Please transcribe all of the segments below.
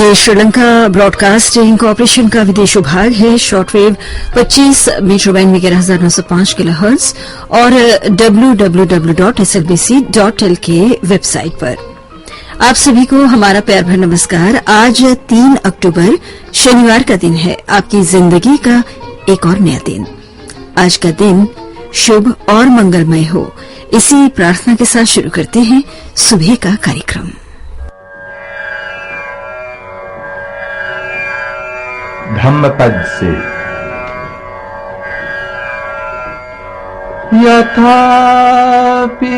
ये Sri Lanka broadcasting corporation का विदेश विभाग है। शॉर्टवेव 25 मीटर बैंड में 11,905 किलोहर्ट्ज और www.slbc.lk वेबसाइट पर। आप सभी को हमारा प्यार भरा नमस्कार। आज 3 अक्टूबर शनिवार का दिन है, आपकी जिंदगी का एक और नया दिन। आज का दिन शुभ और मंगलमय हो, इसी प्रार्थना के साथ शुरू करते हैं सुबह का कार्यक्रम। धम्मपद से यथापि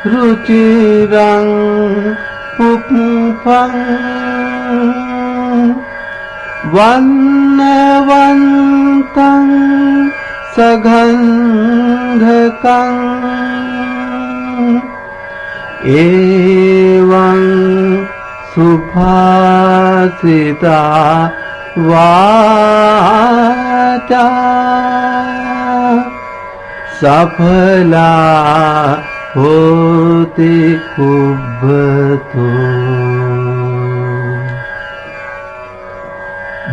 रुचिरं उपफं वन्नवन्तं सगन्धकं एवं सुभाषिता वाचा सफला होते कुब्बतो।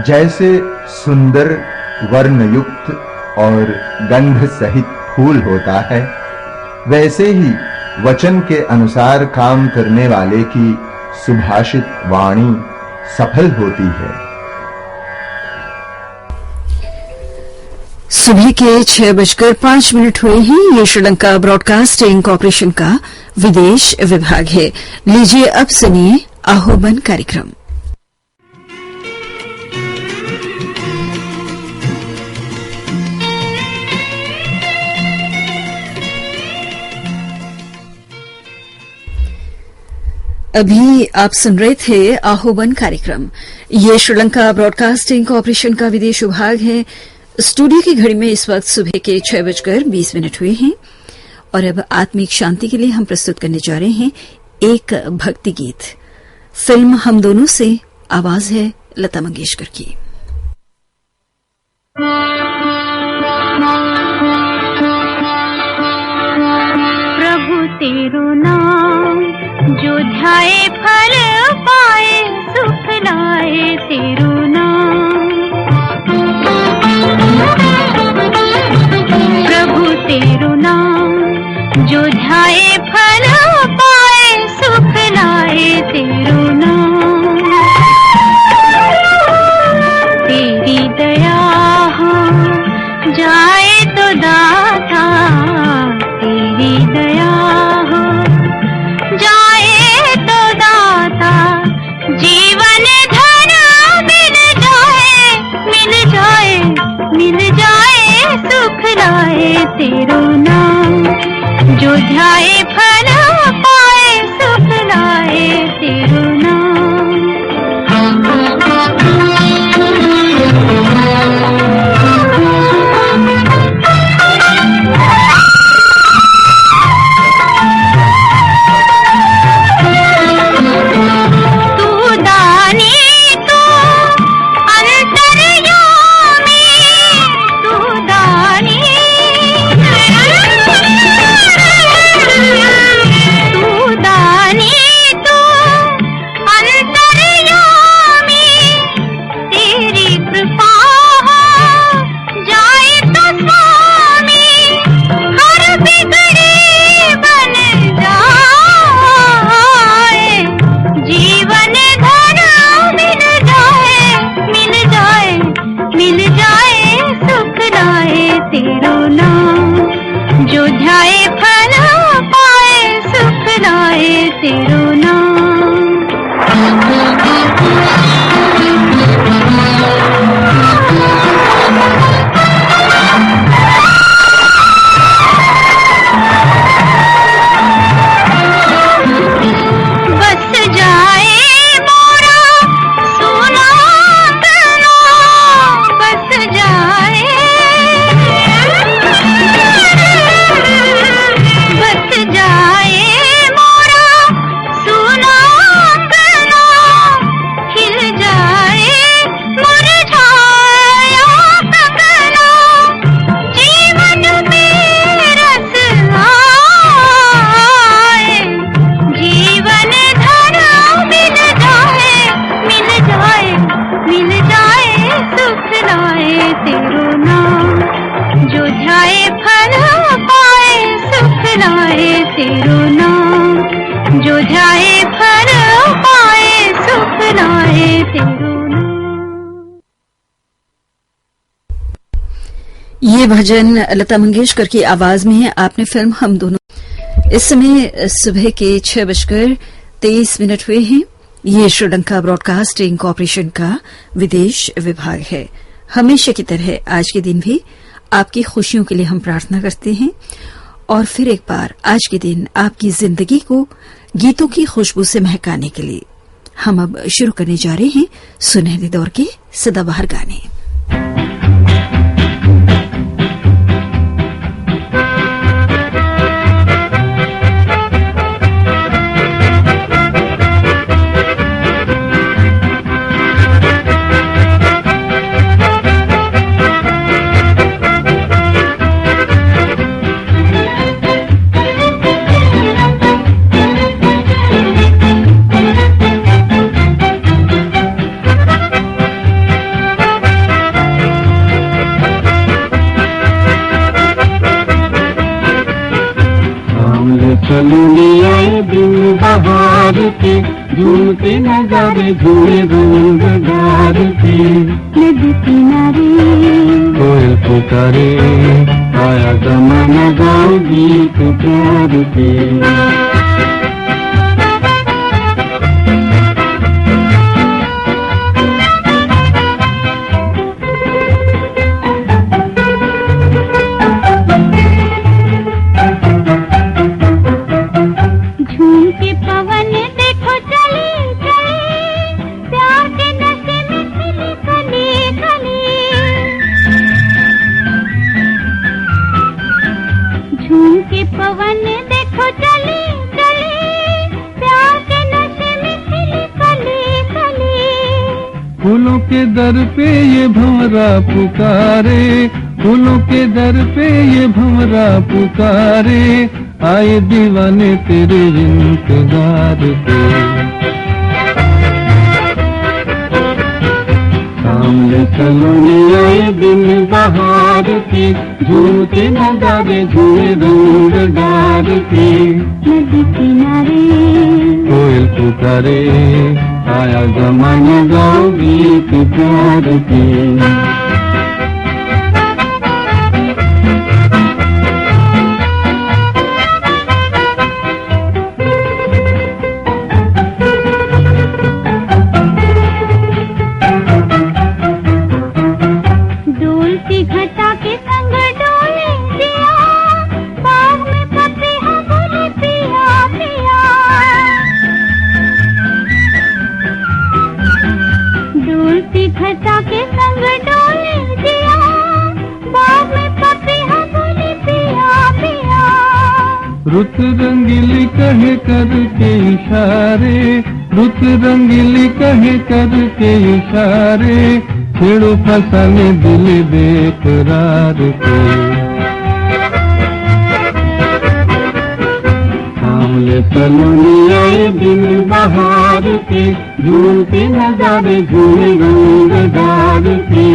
जैसे सुंदर वर्णयुक्त और गंध सहित फूल होता है, वैसे ही वचन के अनुसार काम करने वाले की सुभाषित वाणी सफल होती है। सुबह के 6:05 हुए हैं। ये श्रीलंका ब्रॉडकास्टिंग कॉरपोरेशन का विदेश विभाग है। लीजिए अब सुनिए आह्वान कार्यक्रम। अभी आप सुन रहे थे आह्वान कार्यक्रम। ये श्रीलंका ब्रॉडकास्टिंग कॉरपोरेशन का विदेश विभाग है। स्टूडियो की घड़ी में इस वक्त सुबह के 6:20 हुए हैं और अब आत्मिक शांति के लिए हम प्रस्तुत करने जा रहे हैं एक भक्ति गीत। फिल्म हम दोनों से आवाज है लता मंगेशकर की। प्रभु तेरो नाम जो ध्याए फल पाए, सुख लाए तेरो नाम। प्रभु तेरो नाम जो ध्याए फल पाए, सुख लाए तेरो नाम। तेरी दया हो जाए तो दाता, तेरी दया हो जाए तो दाता। जीवन धन मिल जाए, मिल जाए, मिल जाए, सुख लाए तेरो नाम जो ध्याए फल पाए, सुख लाए तेरो नाम। तू दानी तू अंतर्यामी, तू दानी तू दानी तू तेरो नाम, जो जाए फर पाए सुख लाए तेरो नाम। ये भजन लता मंगेशकर की आवाज में है। आपने फिल्म हम दोनों। इस समय सुबह के 6:23 हुए हैं। ये श्रीलंका ब्रॉडकास्टिंग कॉरपोरेशन का विदेश विभाग है। हमेशा की तरह आज के दिन भी आपकी खुशियों के लिए हम प्रार्थना करते हैं और फिर एक बार आज के दिन आपकी जिंदगी को गीतों की खुशबू से महकाने के लिए हम अब शुरू करने जा रहे हैं सुनहरे दौर के सदाबहार गाने। चलूनी आए दिन बहार के, झूमते नजारे झूले रंग डार के, नदी किनारे कोयल पुकारे, आया जमाना गाओ गीत प्यार के। फूलों के दर पे ये भंवरा पुकारे, फूलों के दर पे ये भंवरा पुकारे, आए दीवाने तेरे इंतजार पे। सामने सलोनी आए दिन बहार के, झूमते नजारे झूले रंग डार के, नदी किनारे कोयल पुकारे, आया जमाना गाओ गीत प्यार के। डोलती घटा के संग डोले दिया, बाग में पपीहा बोले पिया पिया। डोलती घटा के संग डोले दिया, बाग में पपीहा बोले पिया पिया। रुत रंगीली कहे करके इशारे, रुत रंगीली कहे करके इशारे, छेड़ो फसाने दिल बेकरार के। सामने सलोनी आए दिन बहार के, झूमते नजारे झूले रंग डार के,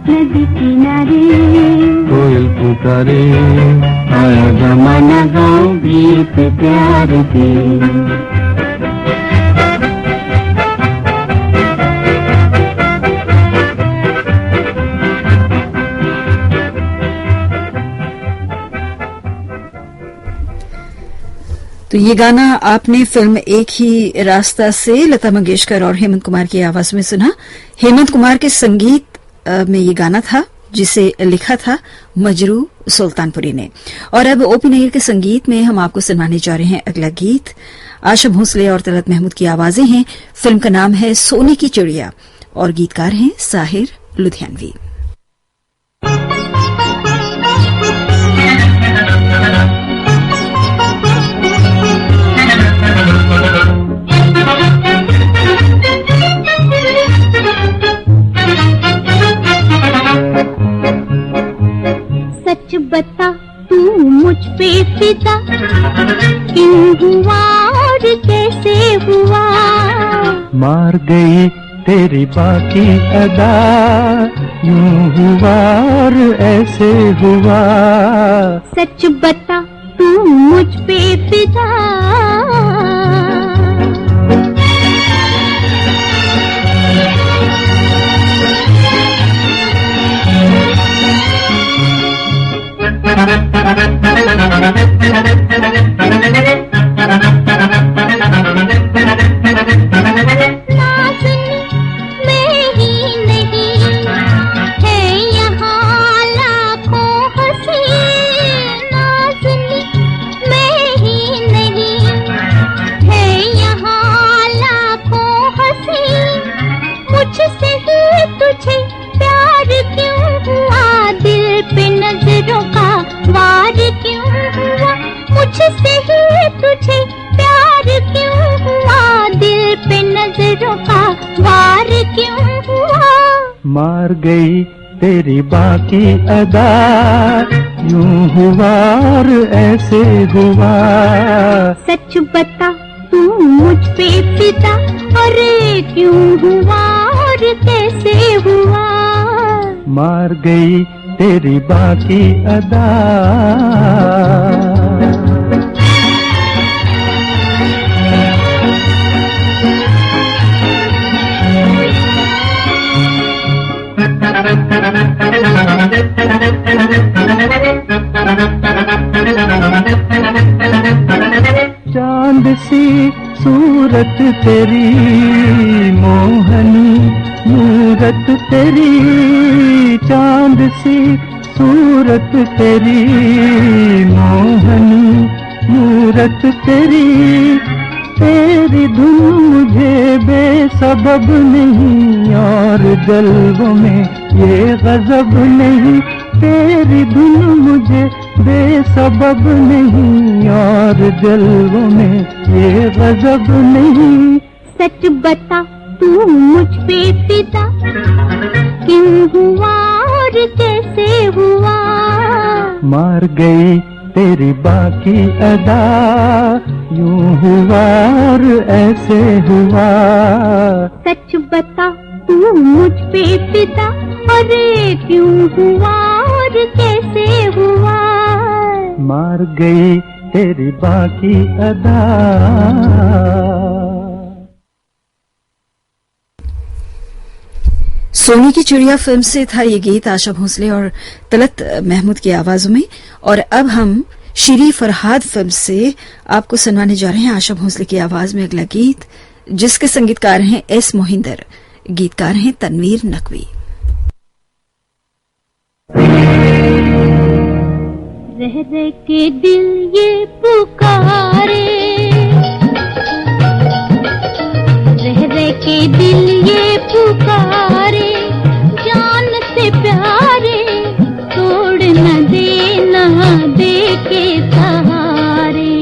नदी किनारे कोयल पुकारे, आया जमाना गाओ गीत प्यार के। तो ये गाना आपने फिल्म एक ही रास्ता से लता मंगेशकर और हेमंत कुमार की आवाज में सुना। हेमंत कुमार के संगीत में ये गाना था जिसे लिखा था मजरू सुल्तानपुरी ने। और अब ओपी नैयर के संगीत में हम आपको सुनाने जा रहे हैं अगला गीत। आशा भोसले और तलत महमूद की आवाजें हैं। फिल्म का नाम है सोने की चिड़िया और गीतकार हैं साहिर लुधियानवी। सच बता तू मुझ पे फिदा क्यों हुआ और कैसे हुआ। मार गई तेरी बाकी अदा, यूं हुआ और ऐसे हुआ। सच बता तू मुझ पे फिदा से ही तुझे प्यार क्यों हुआ, दिल पे नजरों का वार क्यों हुआ। मार गई तेरी बाकी अदा, यूं हुआ और ऐसे हुआ। सच बता तू मुझ पे फिदा, अरे क्यों हुआ और कैसे हुआ। मार गई तेरी बाकी अदा। चांद सी सूरत तेरी, मोहनी मूरत तेरी। चांद सी सूरत तेरी, मोहनी मूरत तेरी। तेरी धुन मुझे बेसबब नहीं और जल्वों में ये गजब नहीं। तेरी धुन मुझे बेसबब नहीं और जल्वों में ये गजब नहीं। सच बता तू मुझ पे फिदा, क्यों हुआ और कैसे हुआ। मार गई तेरी बाकी अदा, यूं हुआ और ऐसे हुआ। सच बता तू मुझ पे फिदा, अरे क्यों हुआ और कैसे हुआ। मार गई तेरी बाकी अदा। सोनी की चिड़िया फिल्म से था ये गीत आशा भोसले और तलत महमूद की आवाजों में। और अब हम श्री फरहाद फिल्म से आपको सुनवाने जा रहे हैं आशा भोसले की आवाज में अगला गीत, जिसके संगीतकार हैं एस मोहिंदर, गीतकार हैं तनवीर नकवी। रह रह के दिल ये पुकारे, रह रह के दिल ये पुकारे, जान से प्यारे तोड़ न देना दे के सहारे।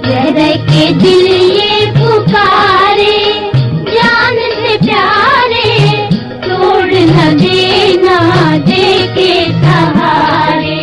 रह रह के दिल ये पुकारे, जान से प्यारे तोड़ न देना दे के सहारे।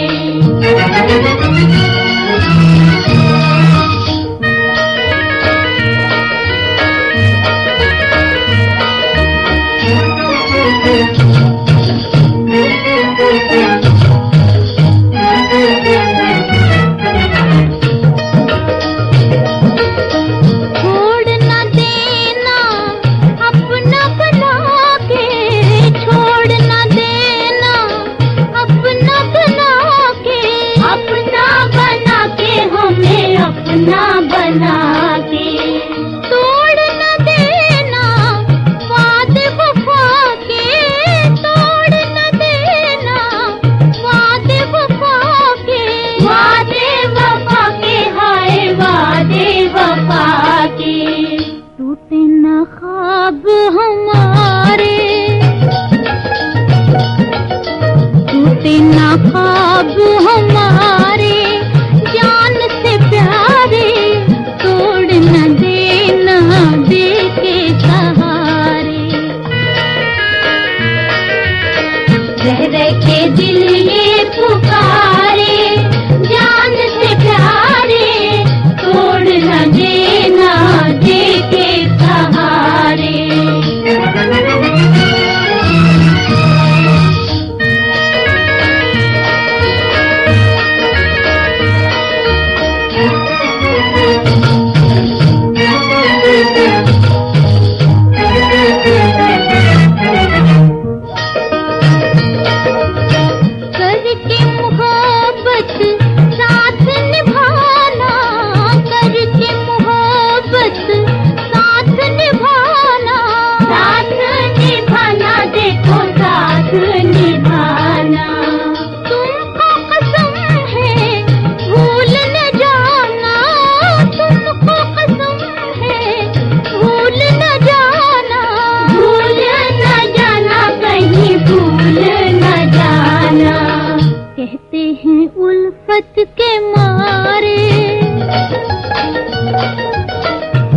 ख्वाब हमारे, जान से प्यारे तो उल्फत के मारे,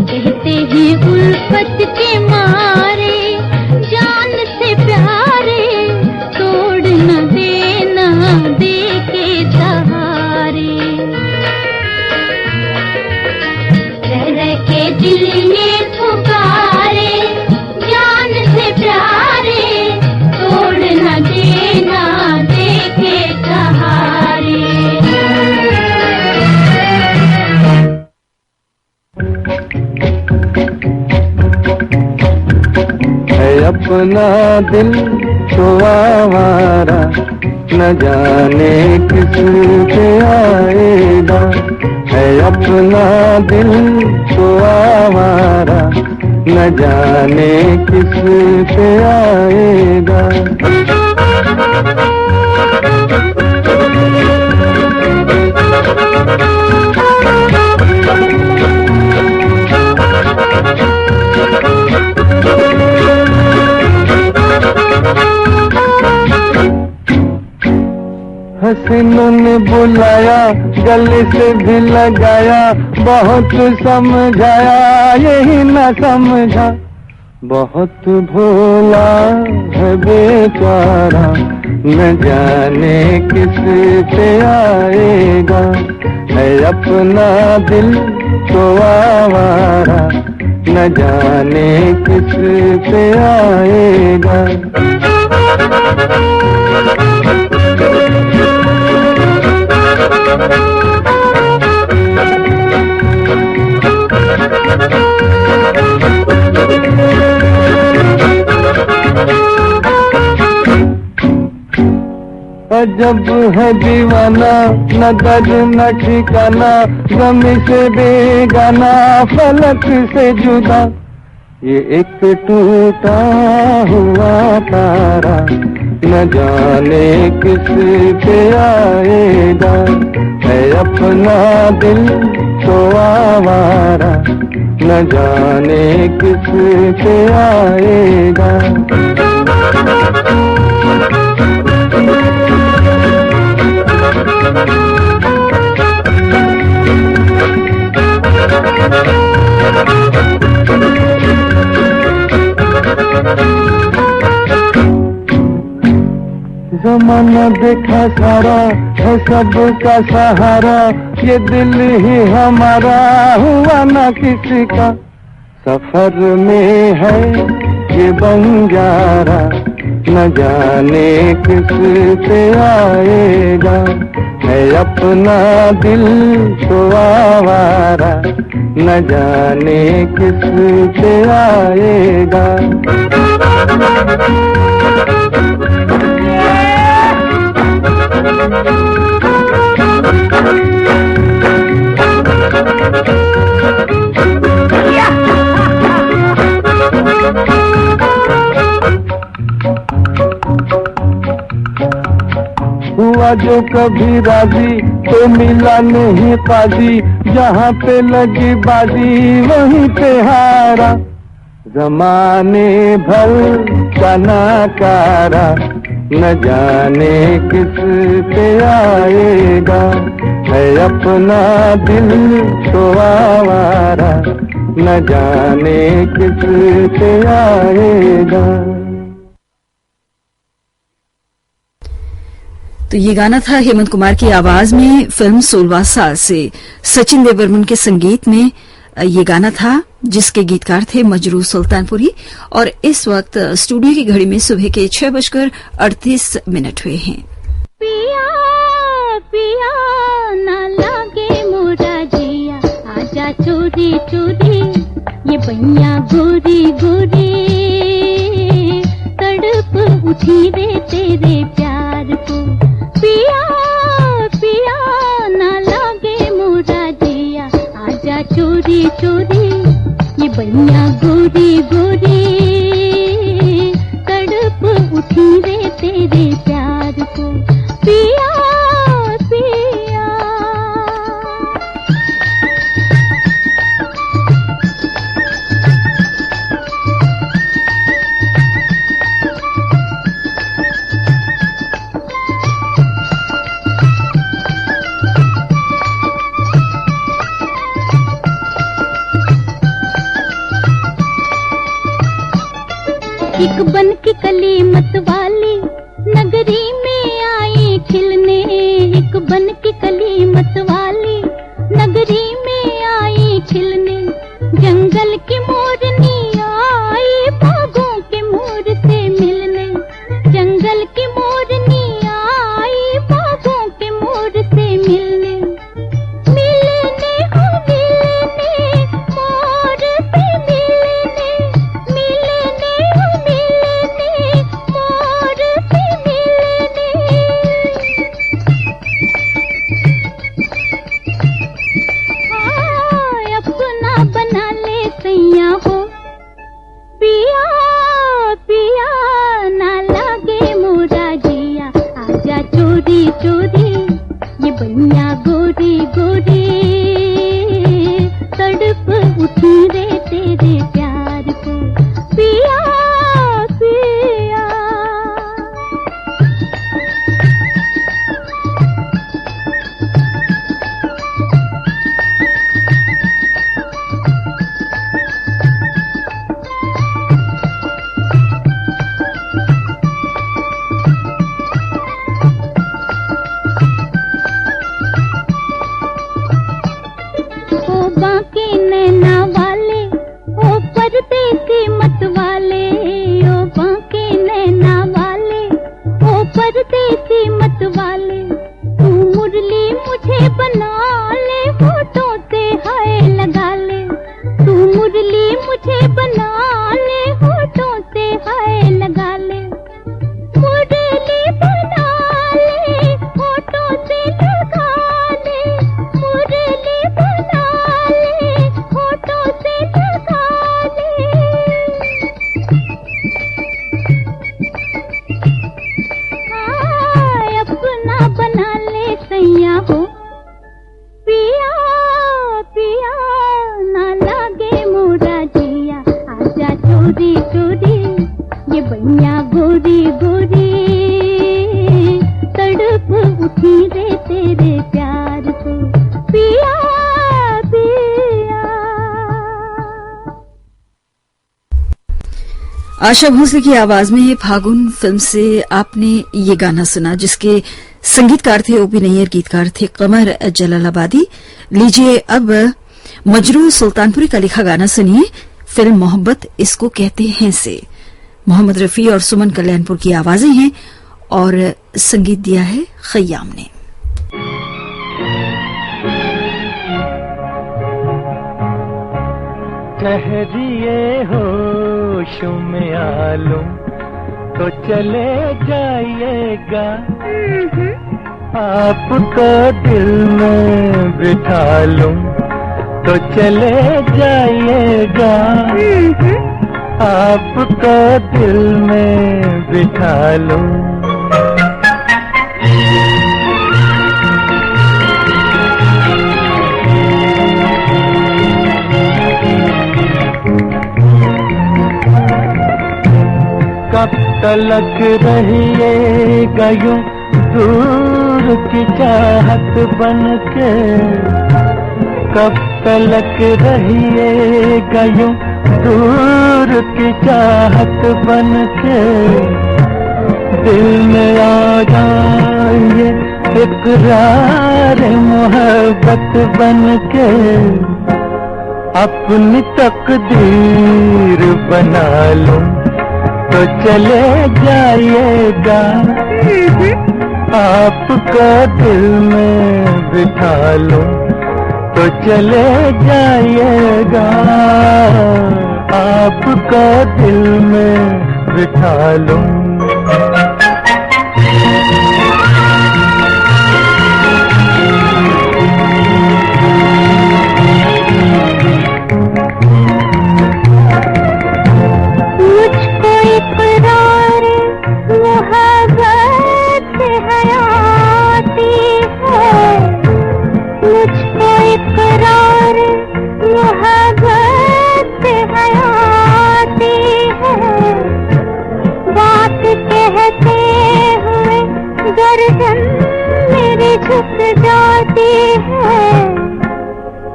कहते हैं उल्फत के मारे, जान से प्यारे, तोड़ न देना दे के सहारे। रह रह के दिल ये पुकारे, जान से प्यारे, तोड़ न देना दे के सहारे। है अपना दिल तो आवारा, न जाने किस पे आएगा। है अपना दिल तो आवारा, न जाने किस पे आएगा। हसीनों ने बुलाया, गले से भी लगाया, बहुत समझाया यही न समझा। बहुत भोला है बेचारा, न जाने किस पे आएगा। है अपना दिल तो आवारा, न जाने किस पे आएगा। अजब है दीवाना, न दर्द न ठिकाना, ज़मीं से बेगाना, फलक से जुदा। ये एक टूटा हुआ तारा, न जाने किस पे आएगा। है अपना दिल तो आवारा, न जाने किस पे आएगा। जमाना देखा सारा है सबका सहारा, ये दिल ही हमारा हुआ ना किसी का। सफर में है ये बंजारा, न जाने किस पे आएगा। है अपना दिल तो आवारा, न जाने किस पे आएगा। हुआ जो कभी राजी तो मिला नहीं काजी, जहाँ पे लगी बाजी वहीं पे हारा। जमाने भर का नाकारा, न जाने किस पे आएगा। है अपना दिल तो आवारा, न जाने किस पे आएगा। तो ये गाना था हेमंत कुमार की आवाज में, फिल्म 16वां साल से। सचिन देव बर्मन के संगीत में ये गाना था, जिसके गीतकार थे मजरूह सुल्तानपुरी। और इस वक्त स्टूडियो की घड़ी में सुबह के 6:38 हुए हैं। पिया पिया ना लागे मोरा जिया, आजा चोरी चोरी, ये बैया गोरी गोरी, तड़प उठी रे तेरे प्यार को। पिया पिया ना लागे मोरा जिया, आजा चोरी चोरी, ये बैया गोरी गोरी, तड़प उठी रे तेरे प्यार को। पिया पिया एक बन की कली मत वाली नगरी में आई खिलने, एक बन की कली मत वाली नगरी में आई खिलने। जंगल की मोरनी आई बागों के मोर से मिलने, जंगल की मोरनी आई बागों के मोर से मिलने। मिलने हो मिलने मोर से मिलने, मिलने हो मिलने मोर से मिलने। हाँ, अपना बना ले सैया हो पिया पिया, ना लागे मोरा जिया। आजा चोरी चोरी ये बनिया गोरी गोरी, तड़प उठी रे तेरे प्यार को पिया पिया। ओ बाके नैना वाले ओ परदेसी मत वाले, ओ बाके नैना वाले ओ परदेसी मत वाले। तू मुरली मुझे बना ले होठों से हाय लगा ले, तू मुरली मुझे बना ले होठों से हाय लगा ले। मुरली बना ले होठों से लगा ले, मुरली बना ले होठों से लगा ले। हाँ, अपना बना ले सैया हो पिया पिया, ना लागे मोरा जिया। आजा चोरी चोरी ये बनिया गोरी गोरी, तड़प उठी रे तेरे प्यार को पिया पिया। आशा भोसले की आवाज में फागुन फिल्म से आपने ये गाना सुना, जिसके संगीतकार थे ओपी नैयर, गीतकार थे कमर जलालाबादी। लीजिए अब मजरू सुल्तानपुरी का लिखा गाना सुनिए, फिल्म मोहब्बत इसको कहते हैं से। मोहम्मद रफी और सुमन कल्याणपुर की आवाजें हैं और संगीत दिया है खय्याम ने। ठहरिए होश में आलूं तो चले जाइएगा, आपको दिल में बिठा लूं तो चले जाइएगा, आपको दिल में बिठा लूं। कब तलक रहिएगा यूं दूर की चाहत बनके, कब तलक रहिएगा यूं दूर की चाहत बनके। दिल में आ जाइए इकरार मोहब्बत बनके, अपनी तकदीर बना लूं तो चले जाइएगा, आपका दिल में बिठा लूं तो चले जाइएगा, आपका दिल में बिठा लूं। झुक जाती है,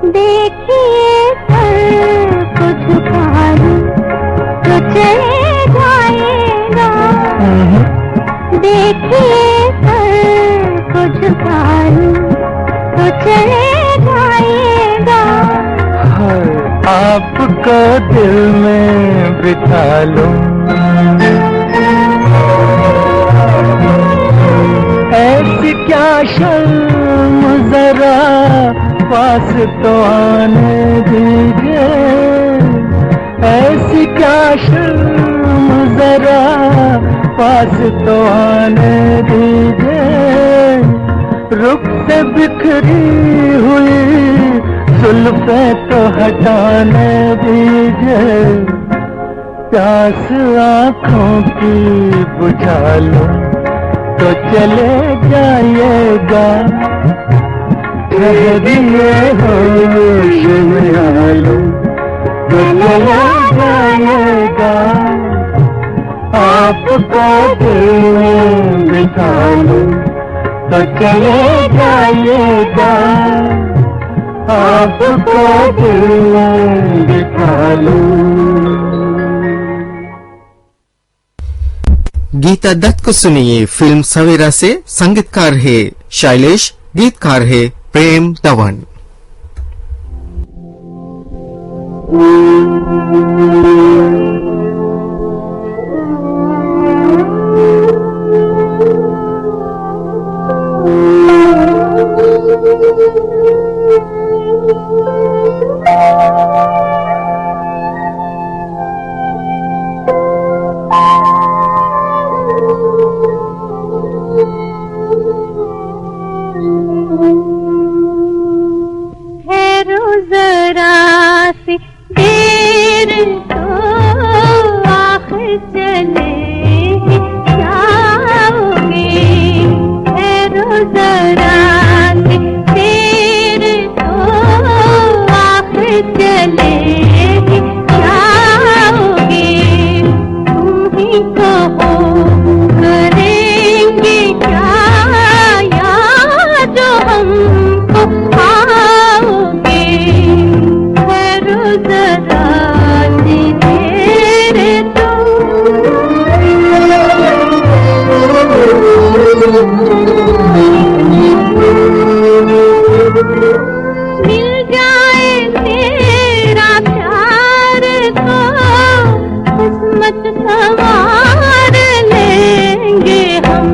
देखिए सर को झुका दूं तो चले जाए चले जाइएगा। हाय आपको दिल में बिठा लूं, ऐसी क्या शर्म जरा पास तो आने दीजिए, ऐसी क्या शर्म जरा पास तो आने दीजिए, रुख से बिखरी हुई जुल्फे तो हटाने दीजिए, प्यास आँखों की बुझा लो तो चले जाइएगा, ठहरिए होश में आ लो तो चले जाइएगा, आपको दिल में बिठा लो तो चले जाइएगा, आपको दिल में बिठा लो। गीता दत्त को सुनिए फिल्म सवेरा से। संगीतकार है शैलेश, गीतकार है प्रेम तवन। जरा सी देर तो आखिर चले जाओगे, ठहरो जरा सी देर तो आखिर चले जाओगे, तुम ही कहो करेंगे क्या याद हमको आओगे, जरा सी देर तो। मिल जाए तेरा प्यार तो किस्मत संवार लेंगे हम,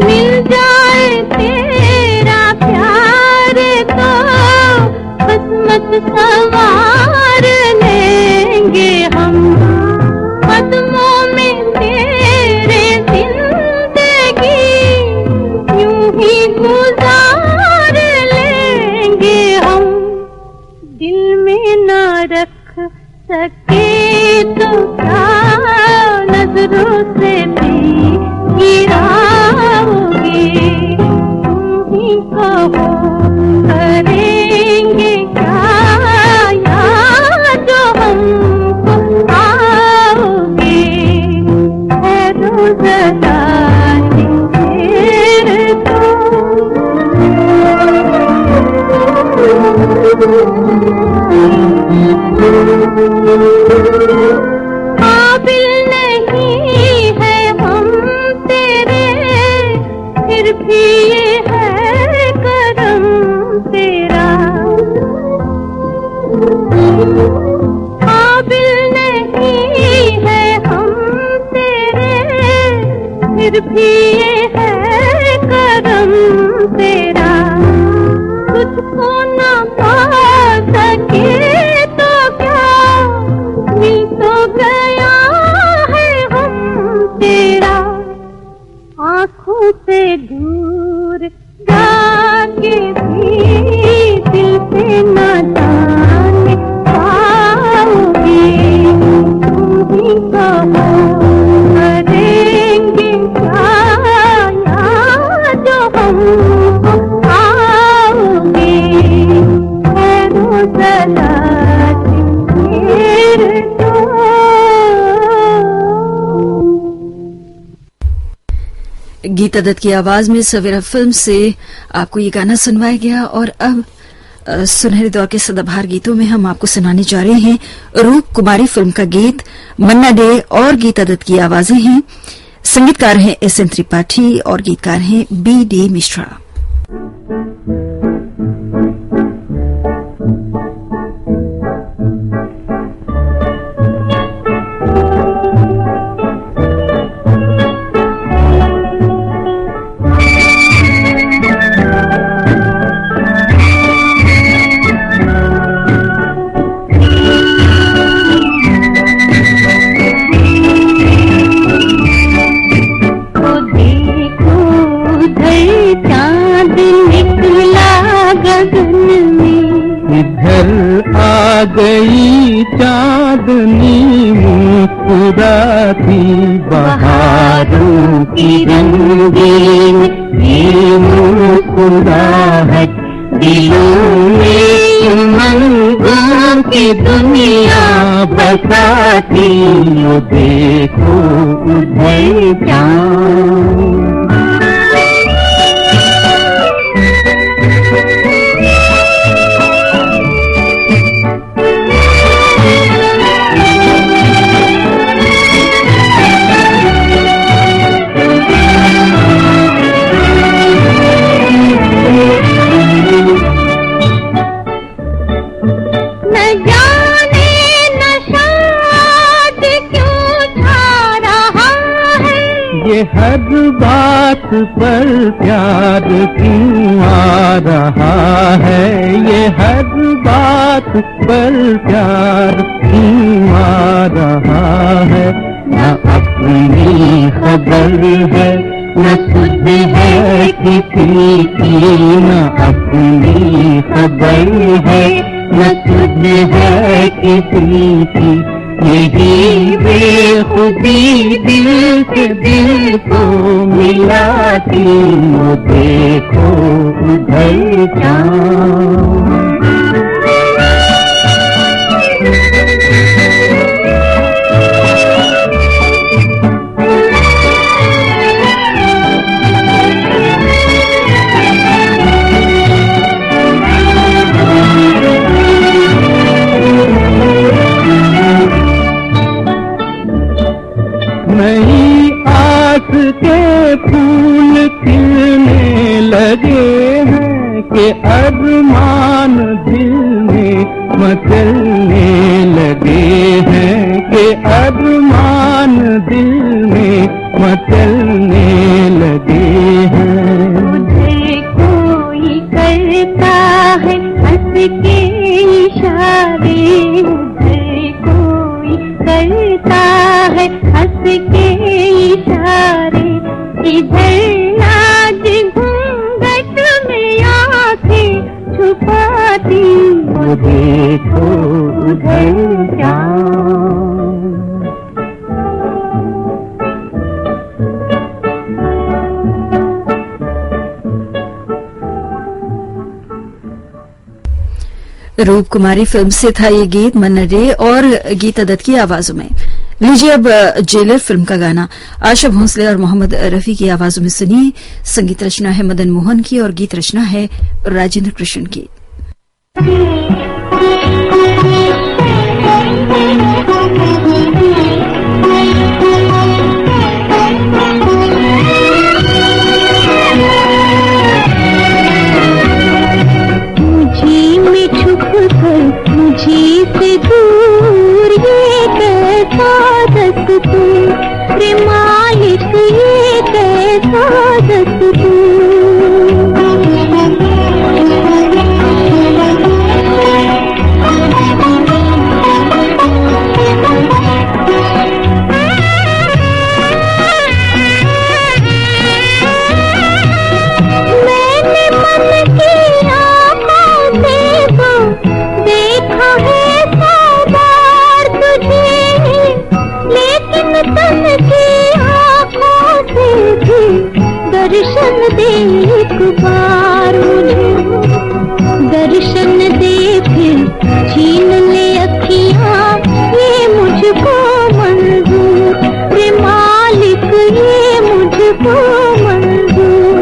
मिल जाए तेरा प्यार तो किस्मत संवार लेंगे हम, कदमों में तेरे जिंदगी यूं ही गुजार लेंगे हम, दिल में न रख सके तो क्या नजरों से भी गिराओगे, तुम ही कहो करेंगे क्या याद हमको आओगे, ठहरो जरा सी देर तो। काबिल नहीं है हम तेरे, फिर भी ये है करम तेरा, काबिल नहीं है हम तेरे, फिर भी ये है करम तेरा, तुझको ना पा सके तो क्या मिल तो गया है हम तेरा, आँखों से दूर जाके भी दिल से न जाने पाओगे, तुम ही कहो करेंगे क्या याद हमको आओगे, ठहरो जरा सी देर तो। गीता दत्त की आवाज में सवेरा फिल्म से आपको ये गाना सुनवाया गया। और अब सुनहरे दौर के सदाबहार गीतों में हम आपको सुनाने जा रहे हैं रूप कुमारी फिल्म का गीत। मन्ना डे और गीता दत्त की आवाजें हैं। संगीतकार हैं एस.एन. त्रिपाठी और गीतकार हैं बी.डी. मिश्रा। गई चांदनी मुस्कुराती बहारों की रंगीन ये मुस्कुराहट दिलों में उमंगों की दुनिया बसाती। वो देखो उधर चाँद हर बात पर प्यार क्यों आ रहा है, ये हर बात पर प्यार क्यों आ रहा है। न अपनी खबर है न सुध है किसी की, न अपनी खबर है न सुध है किसी की। यही बेखुदी दिल से दिल को मिलाती। वो देखो उधर चाँद नई आस के फूल खिलने लगे हैं कि अरमान दिल में मचलने लगे हैं, कि अरमान दिल में मचलने लगे हैं। मुझे कोई करता है हंस के इशारे, मुझे कोई करता है हंस के इशारे। इधर आज घूंघट में आंखें छुपाती। वो देखो उधर चाँद रूप कुमारी फिल्म से था ये गीत मन्ना डे और गीता दत्त की आवाजों में। लीजिए अब जेलर फिल्म का गाना आशा भोंसले और मोहम्मद रफी की आवाजों में सुनिए। संगीत रचना है मदन मोहन की और गीत रचना है राजेंद्र कृष्ण की। मुझे से दूर ये कैसा दस्तूर, रे मालिक ये कैसा दस्तूर। मैंने मन की आँखों से तो देखा है सौ बार तुझे, लेकिन तन की आँखों से भी दर्शन दे एक बार मुझे। दर्शन दे फिर छीन ले अखियाँ ये मुझको मंजूर, रे मालिक ये मुझको मंजूर।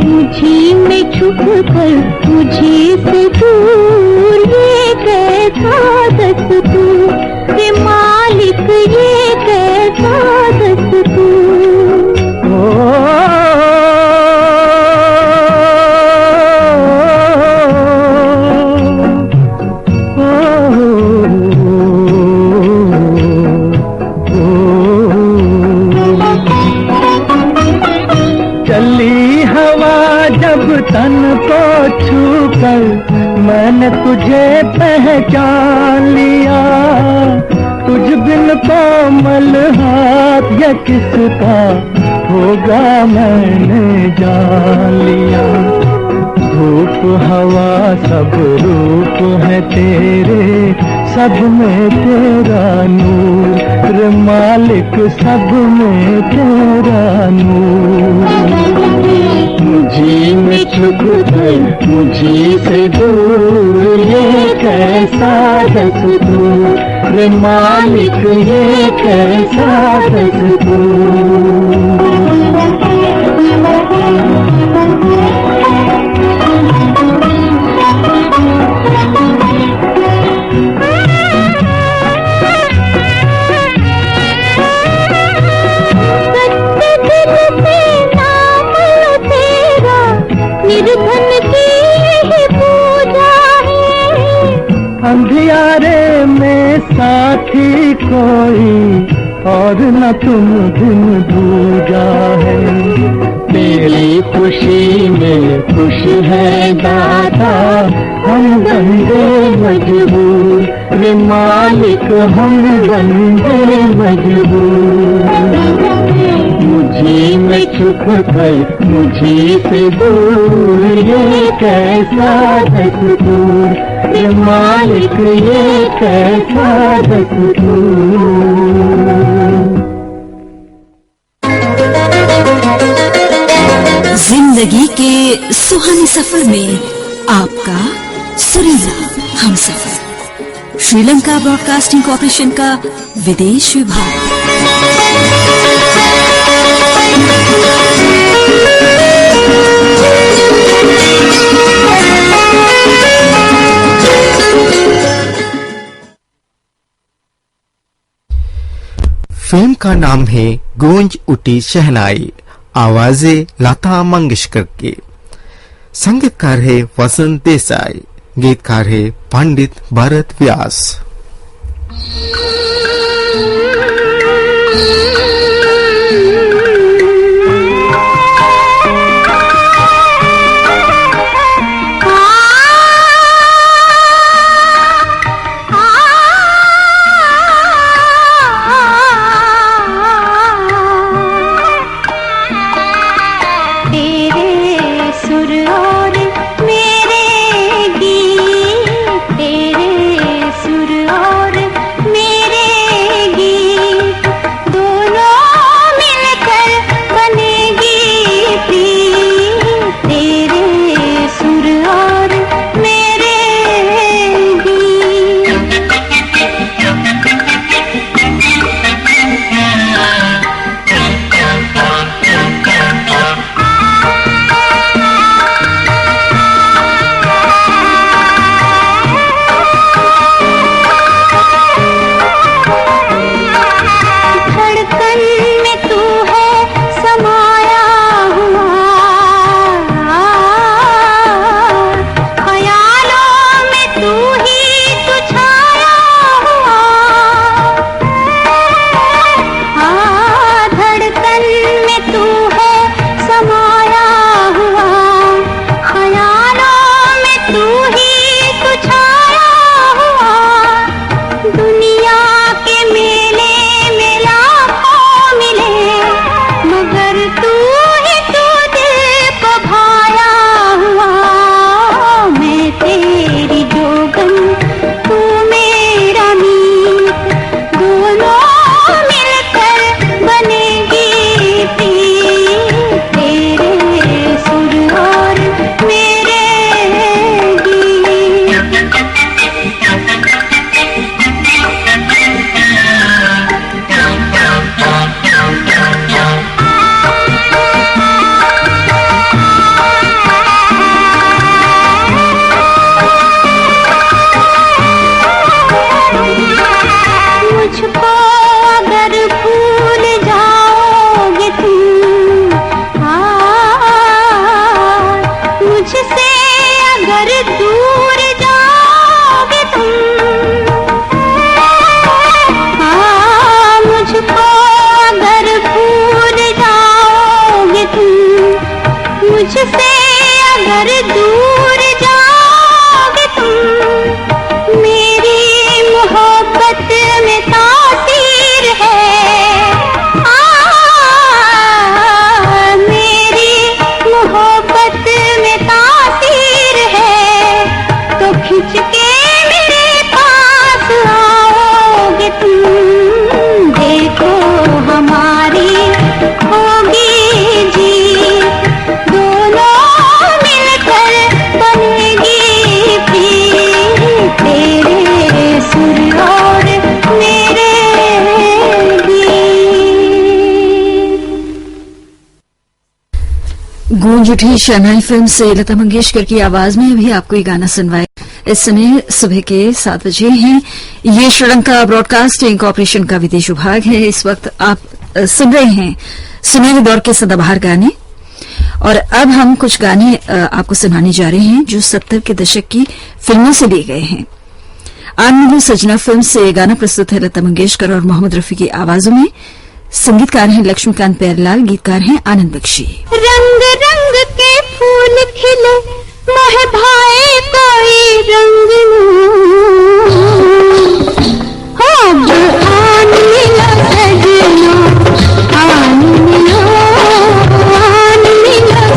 मुझे में छुप कर मुझे से दूर ये कैसा दस्तूर, रे मालिक ये कैसा दस्तूर। जब तन को छूकर मैंने तुझे पहचान लिया, तुझ बिन कोमल हाथ या किसका होगा मैंने जान लिया। धूप हवा सब रूप है तेरे, सब में तेरा नूर, रे मालिक सब में तेरा नूर। मुझी में छुप कर मुझी से दूर, ये कैसा दस्तूर, रे मालिक ये कैसा दस्तूर। अंधियारे में साथी कोई और न तुम दिन दूजा है, तेरी खुशी में खुश है दाता, हम बंदे मजबूर, रे मालिक हम बंदे मजबूर। मुझी में छुप कर मुझी से दूर, ये कैसा दस्तूर, रे मालिक ये कैसा दस्तूर। जिंदगी के सुहाने सफर में आपका सुरीला हमसफर। श्रीलंका ब्रॉडकास्टिंग कॉर्पोरेशन का विदेश विभाग। फिल्म का नाम है गूंज उठी शहनाई, आवाजें लता मंगेशकर के। संगीतकार है वसंत देसाई, गीतकार है पंडित भरत व्यास। मुझसे अगर दूर जाओगे तुम, मेरी मोहब्बत में तासीर है। मेरी मोहब्बत में तासीर है, तो खिंच के मेरे पास आओगे तुम। देखो हमारी होगी जीत, दोनों मिलकर बनेगी प्रीत, तेरे सुर और मेरे गीत। गूंज उठी शहनाई फिल्म से लता मंगेशकर की आवाज में अभी आपको ये गाना सुनवाया। इस समय सुबह के 7 बजे हैं। ये श्रीलंका ब्रॉडकास्टिंग कॉर्पोरेशन का विदेश विभाग है। इस वक्त आप सुन रहे हैं सुनहरे दौर के सदाबहार गाने, और अब हम कुछ गाने आपको सुनाने जा रहे हैं जो 70 के दशक की फिल्मों से लिए गए हैं। आनंद सजना फिल्म से गाना प्रस्तुत है लता मंगेशकर और मोहम्मद रफी की आवाजों में। संगीतकार हैं लक्ष्मीकांत प्यारेलाल, गीतकार हैं आनंद बख्शी। रंग रंग के फूल खिले, मोह भाए कोई रंग अब आन मिलो सजना, आन मिलो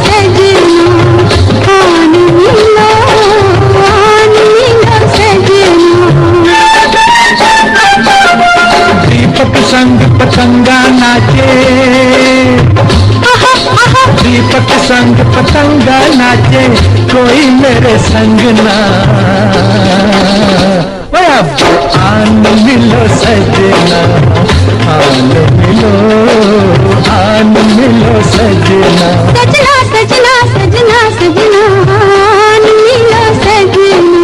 सजना, आन मिलो सजना। दीपक संग पतंगा नाचे, दीपक संग पतंगा नाचे, कोई मेरे संग ना। अब आन मिलो सजना, आन मिलो सजना। सजना सजना सजना सजना, आन मिलो सजना।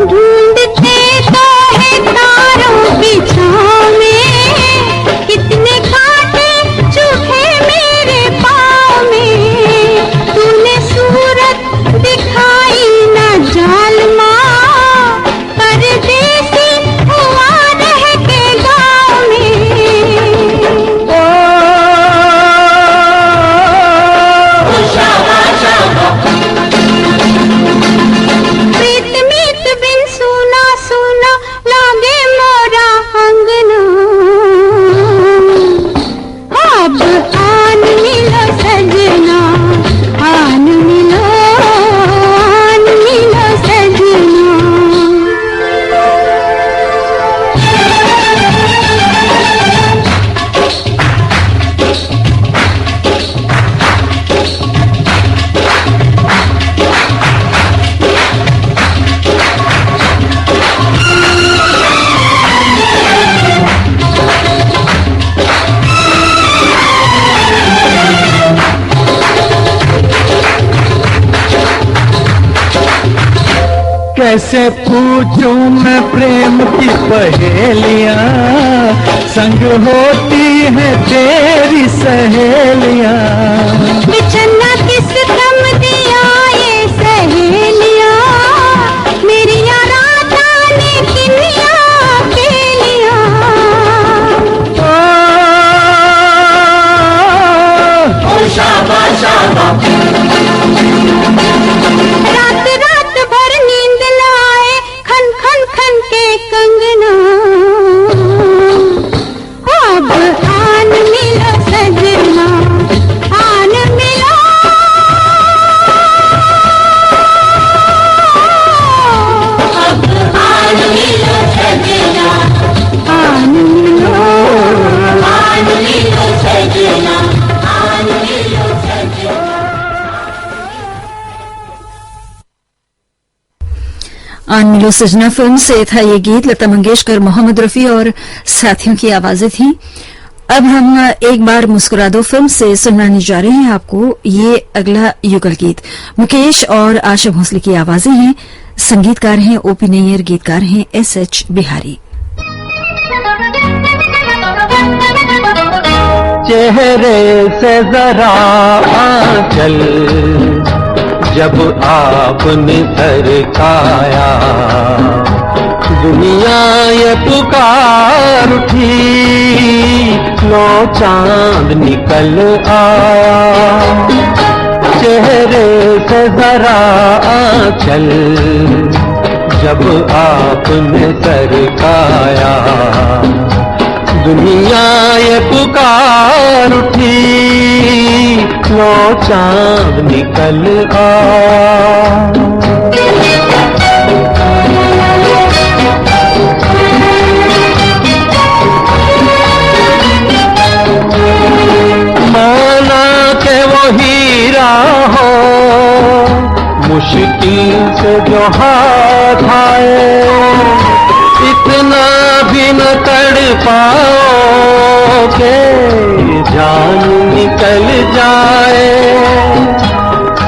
ढूंढते तो है तारों की छाँव में, कितने कांटे चुभे मेरे पाँव में। तूने सूरत दिखाई न जालमा, परदेसी हुआ रह के गाँव में। प्रीत मीत बिन सुना सुना लागे मोरा अंगना, अब आन मिलो सजना, आन मिलो सजना। कैसे पूछूं मैं प्रेम की पहेलियां, संग होती है तेरी सहेलियां। बिछन्ना किस कम दिया ये सहेलियां, मेरी आराधा ने किनिया अकेलियां। रात रात भर नींद लाए खन खन खन के कंगना, अब आन मिलो सजना, आन मिलो। अब आन मिलो सजना, आन मिलो सजना, आन मिलो सजना। आन मिलो सजना फिल्म से था ये गीत। लता मंगेशकर, मोहम्मद रफी और साथियों की आवाजें थीं। अब हम एक बार मुस्कुरा दो फिल्म से सुनाने जा रहे हैं आपको ये अगला युगल गीत। मुकेश और आशा भोसले की आवाजें हैं। संगीतकार हैं ओपी नैयर, गीतकार हैं एस.एच. बिहारी। चेहरे से जरा आंचल जब आपने सरकाया, दुनिया ये पुकार उठी, लो चांद निकल आया। चेहरे से जरा आंचल जब आपने सरकाया, दुनिया ये पुकार उठी, लो चांद निकल आया। माना के वो हीरा हो, मुश्किल से जो हाथ आए, इतना भी न तड़ पाओ के जान निकल जाए।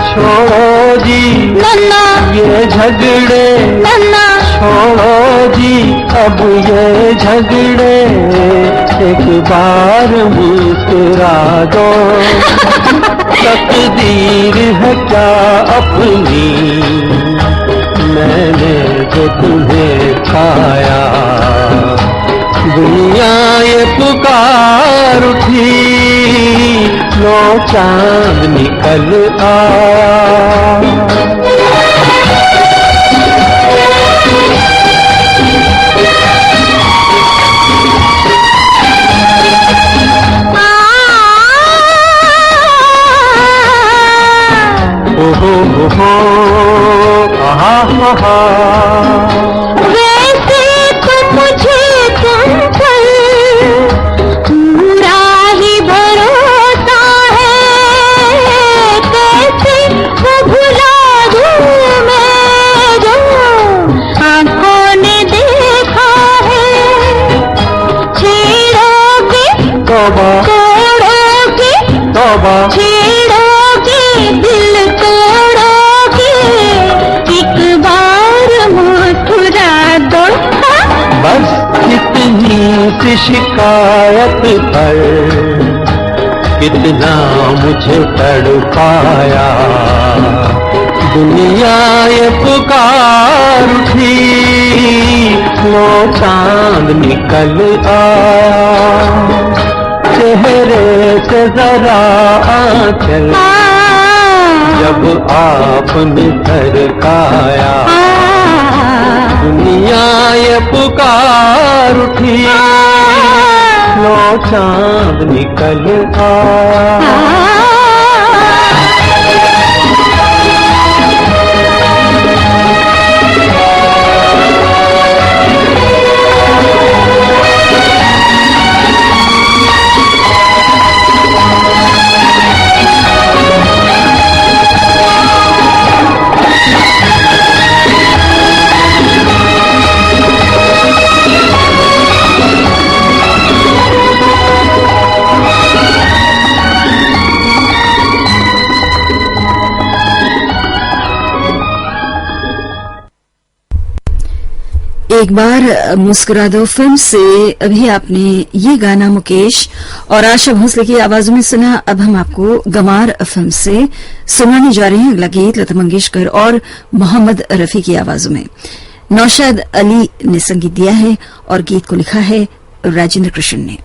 छोड़ो जी ये झगड़े, छोड़ो जी अब ये झगड़े, एक बार मुस्कुरा दो। तकदीर है क्या अपनी, मैंने जो तुम्हें खाया, दुनिया ये पुकार उठी, लो चांद निकल आया। वैसे तो मुझे तुम पर पूरा ही भरोसा है, कैसे वो भुला दूं मैं जो आंखों ने देखा है। छेड़ोगे तौबा तोड़ोगे, तौबा छेड़ोगे दिल तोड़ोगे, एक बार मुस्कुरा दो। बस कितनी सी शिकायत पर कितना मुझे तड़पाया, दुनिया ये पुकार उठी, लो चांद निकल आया। चेहरे से जरा आंचल जब आपने सरकाया, दुनिया ये पुकार उठी, लो चांद निकल आया। एक बार मुस्कुरा दो फिल्म से अभी आपने ये गाना मुकेश और आशा भोसले की आवाजों में सुना। अब हम आपको गमार फिल्म से सुनाने जा रहे हैं अगला गीत, लता मंगेशकर और मोहम्मद रफी की आवाजों में। नौशाद अली ने संगीत दिया है और गीत को लिखा है राजेंद्र कृष्ण ने।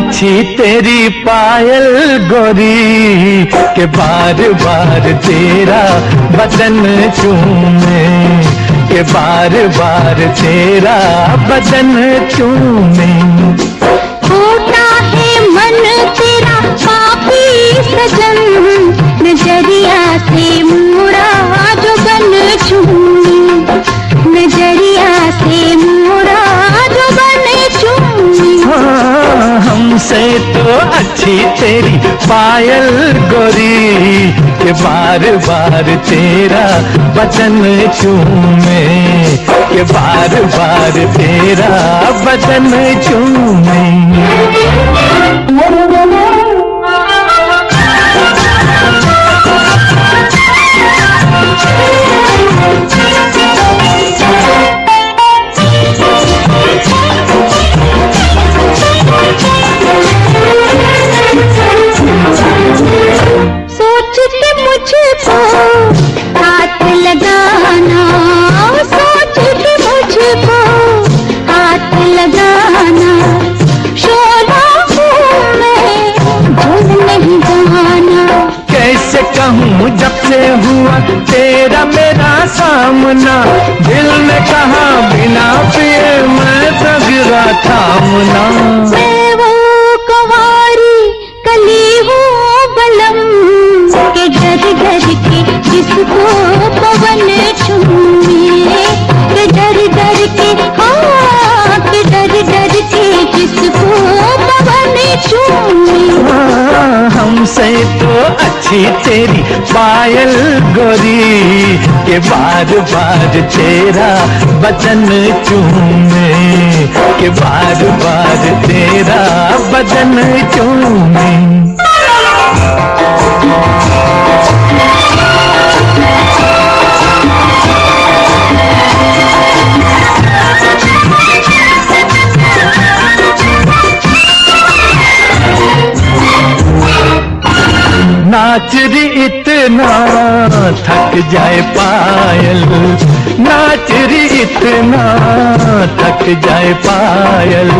अच्छी तेरी पायल गोरी के बार बार तेरा बदन चूमे, के बार बार तेरा बदन चूमे। होता है मन तेरा पापी सजन, नजरिया से मोरा जो बन चूमी, नजरिया से मोरा जो बन चूमी। हाँ, हमसे तो अच्छी तेरी पायल गोरी के बार बार तेरा बदन चूमे, के बार बार तेरा बदन चूमे। सोच के मुझको हाथ लगाना, सोच के मुझको हाथ लगाना, शोला हूँ मैं झूल नहीं जाना। कैसे कहूँ जब से हुआ तेरा मेरा सामना, दिल ने कहा बिना पिए मैं तगड़ा थामना। मैं वो कुंवारी कली हूँ बलम, के डर डर के जिसको पवन चूमे, के डर डर के हाँ, के डर डर के जिसको पवन चूमे। हाँ, हमसे तो अच्छी तेरी पायल गोरी के बार बार तेरा बदन चूमे, के बार बार तेरा बदन चूमे। नाच रे इतना थक जाए पायल, नाच रे इतना थक जाए पायल,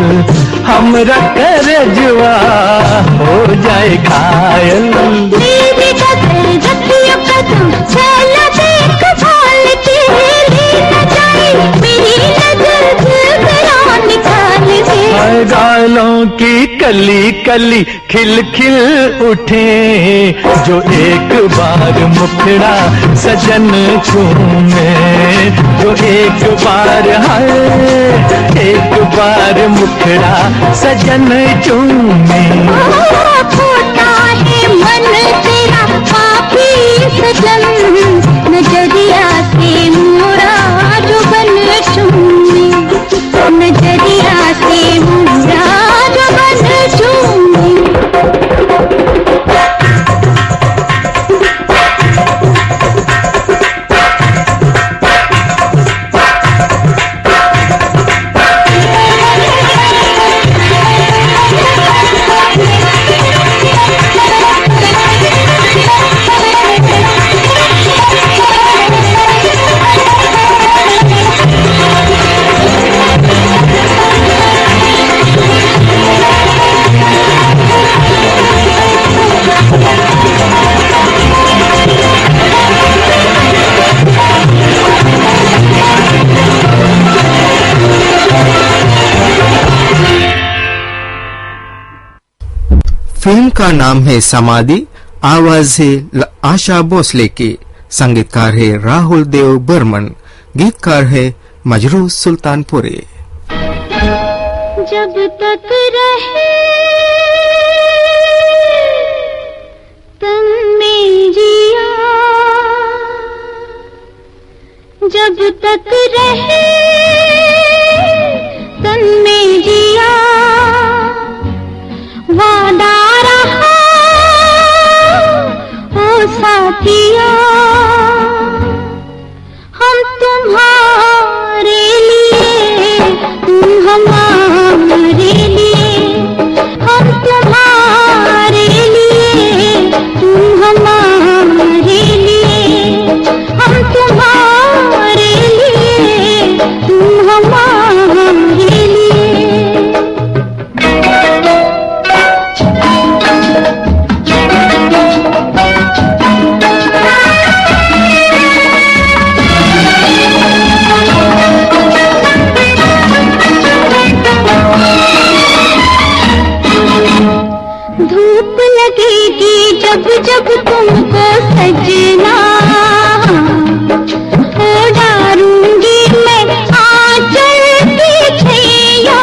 हमरा करजवा हो जाए घायल। मेरी कदर रखियो कदम, चलो देख भाल के, ले न जाए मेरी नजर जरा निकाल के। गालों की कली कली खिल खिल उठे, जो एक बार मुखड़ा सजन चूमे, जो एक बार है एक बार मुखड़ा सजन चूमे। होता है मन तेरा पापी सजन, नजरिया से मोरा जो बन चूमे, नजरिया से मोरा जो बन चूमे। फिल्म का नाम है समाधि। आवाज है आशा भोसले की। संगीतकार है राहुल देव बर्मन। गीतकार है मजरू सुल्तानपुरी। जब तक रहे तन में जिया, जब तक रहे तन में जिया, वादा रहा ओ साथिया, हम तुम्हारे लिए तुम हमारे लिए, हम तुम्हारे लिए तुम हमारे लिए, हम तुम्हारे लिए जब तुमको सजना, डारूंगी मैं आंचल की छैया।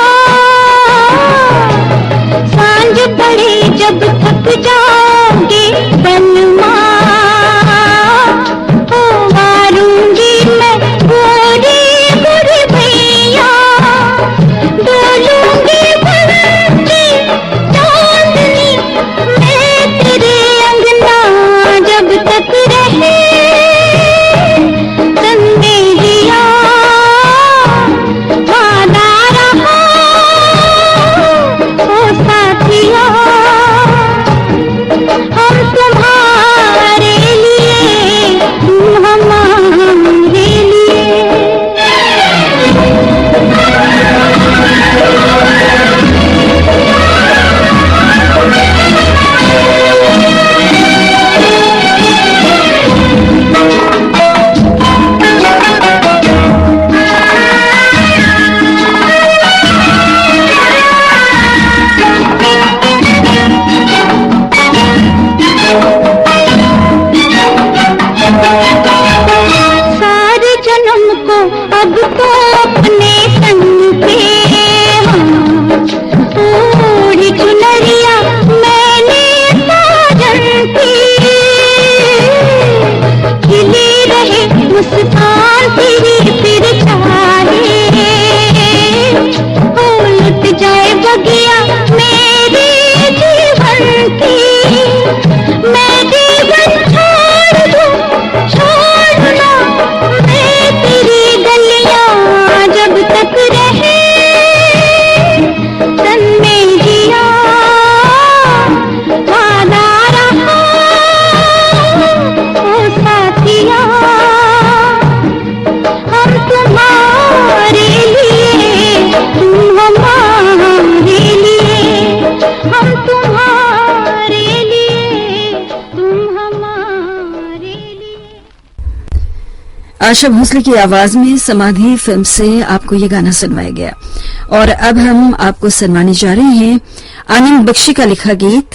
सांझ पड़े जब थक जाओगे बलमा, वारूंगी मैं गोरी गोरी भैया। डोलूंगी बन के चांदनी मैं तेरे अंगना, जब तक रहे संदेहिया वादा रहा ओ साथिया। हम तुम्हारे लिए, तुम हमारे लिए। सारे जन्म को अब तो अपने संग पे, ओढ़ी चुनरिया मैंने साजन की। खिली रहे मुस्कान तेरी फिर चाहे, लुट जाए बगिया मेरे जीवन की। मैं जीवन छोड़ दूं, छोड़ना मैं तेरी गलियां, जब तक रहे तन में जिया वादा रहा ओ साथिया। हम तुम्हारे लिए, तुम हमारे लिए। हम तुम्हारे लिए, तुम हमारे लिए। आशा भोसले की आवाज में समाधि फिल्म से आपको ये गाना सुनवाया गया। और अब हम आपको सुनवाने जा रहे हैं आनंद बख्शी का लिखा गीत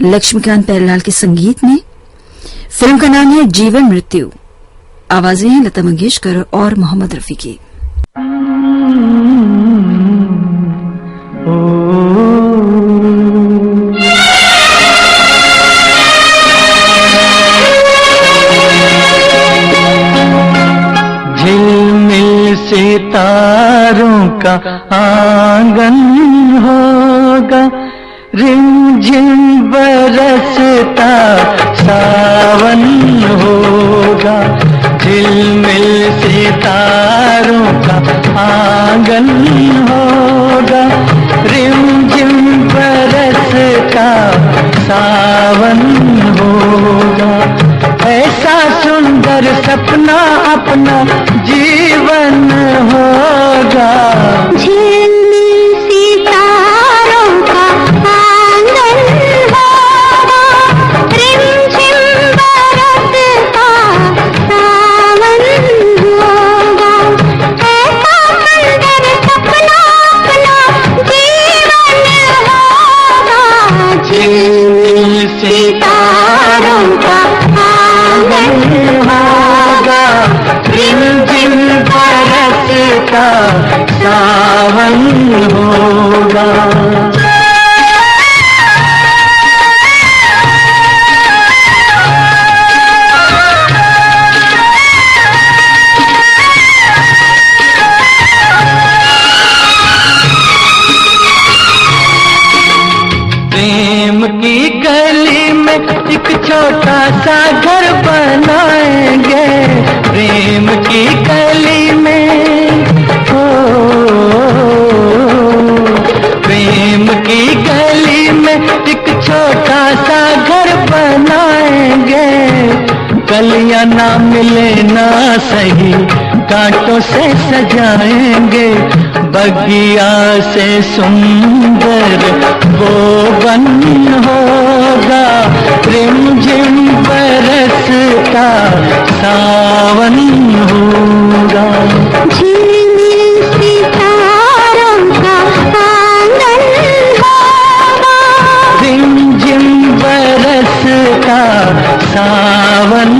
लक्ष्मीकांत प्यारेलाल के संगीत में। फिल्म का नाम है जीवन मृत्यु। आवाजें हैं लता मंगेशकर और मोहम्मद रफी की। झिलमिल सितारों का आंगन होगा, रिमझिम बरसता सावन होगा। झिलमिल सितारों का आंगन होगा, रिमझिम बरसता सावन होगा। ऐसा सुंदर सपना अपना जीवन होगा। झिलमिल सितारों का आंगन होगा, रिमझिम बरसता सावन होगा। ऐसा सुंदर सपना अपना जीवन होगा। झिलमिल सितारों का आंगन होगा, रिमझिम बरसता सावन होगा। प्रेम की गली में एक छोटा सा घर बनाएंगे। प्रेम की गली में हो, प्रेम की गली में एक छोटा सा घर बनाएंगे। कलियां ना मिले ना सही, कांटों से सजाएंगे। बगिया से सुंदर वो बन होगा, रिमझिम बरसता सावन होगा। झिलमिल सितारों का आंगन होगा, रिमझिम बरसता सावन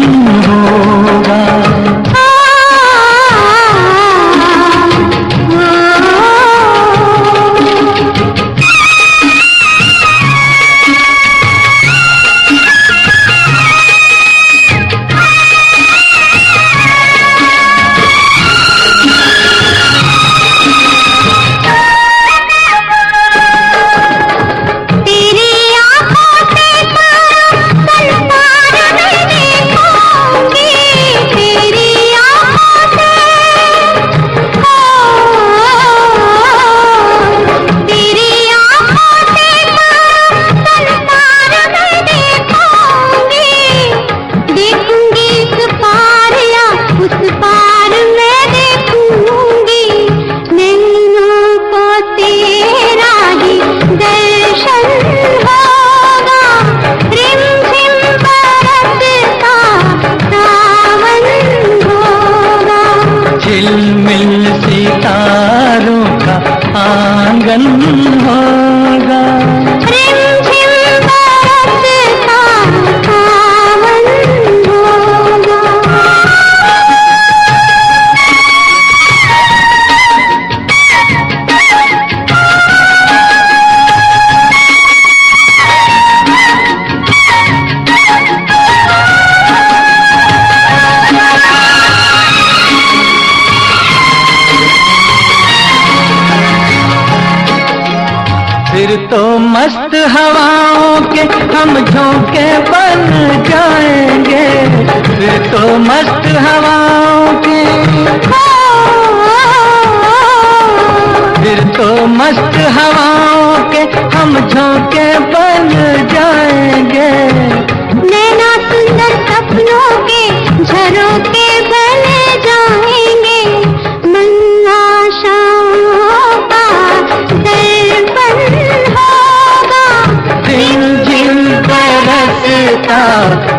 होगा। झिलमिल सितारों का आंगन होगा। रिमझिम बरसता सावन होगा। फिर तो मस्त हवाओं के हम झोंके बन जाएंगे। फिर तो मस्त हवाओं के, फिर तो मस्त हवाओं के हम झोंके बन जाएंगे। नैना सुंदर सपनों के झरोखे बने जाएंगे। मन आशाओं का दर्पण होगा। झिलझिल बरसता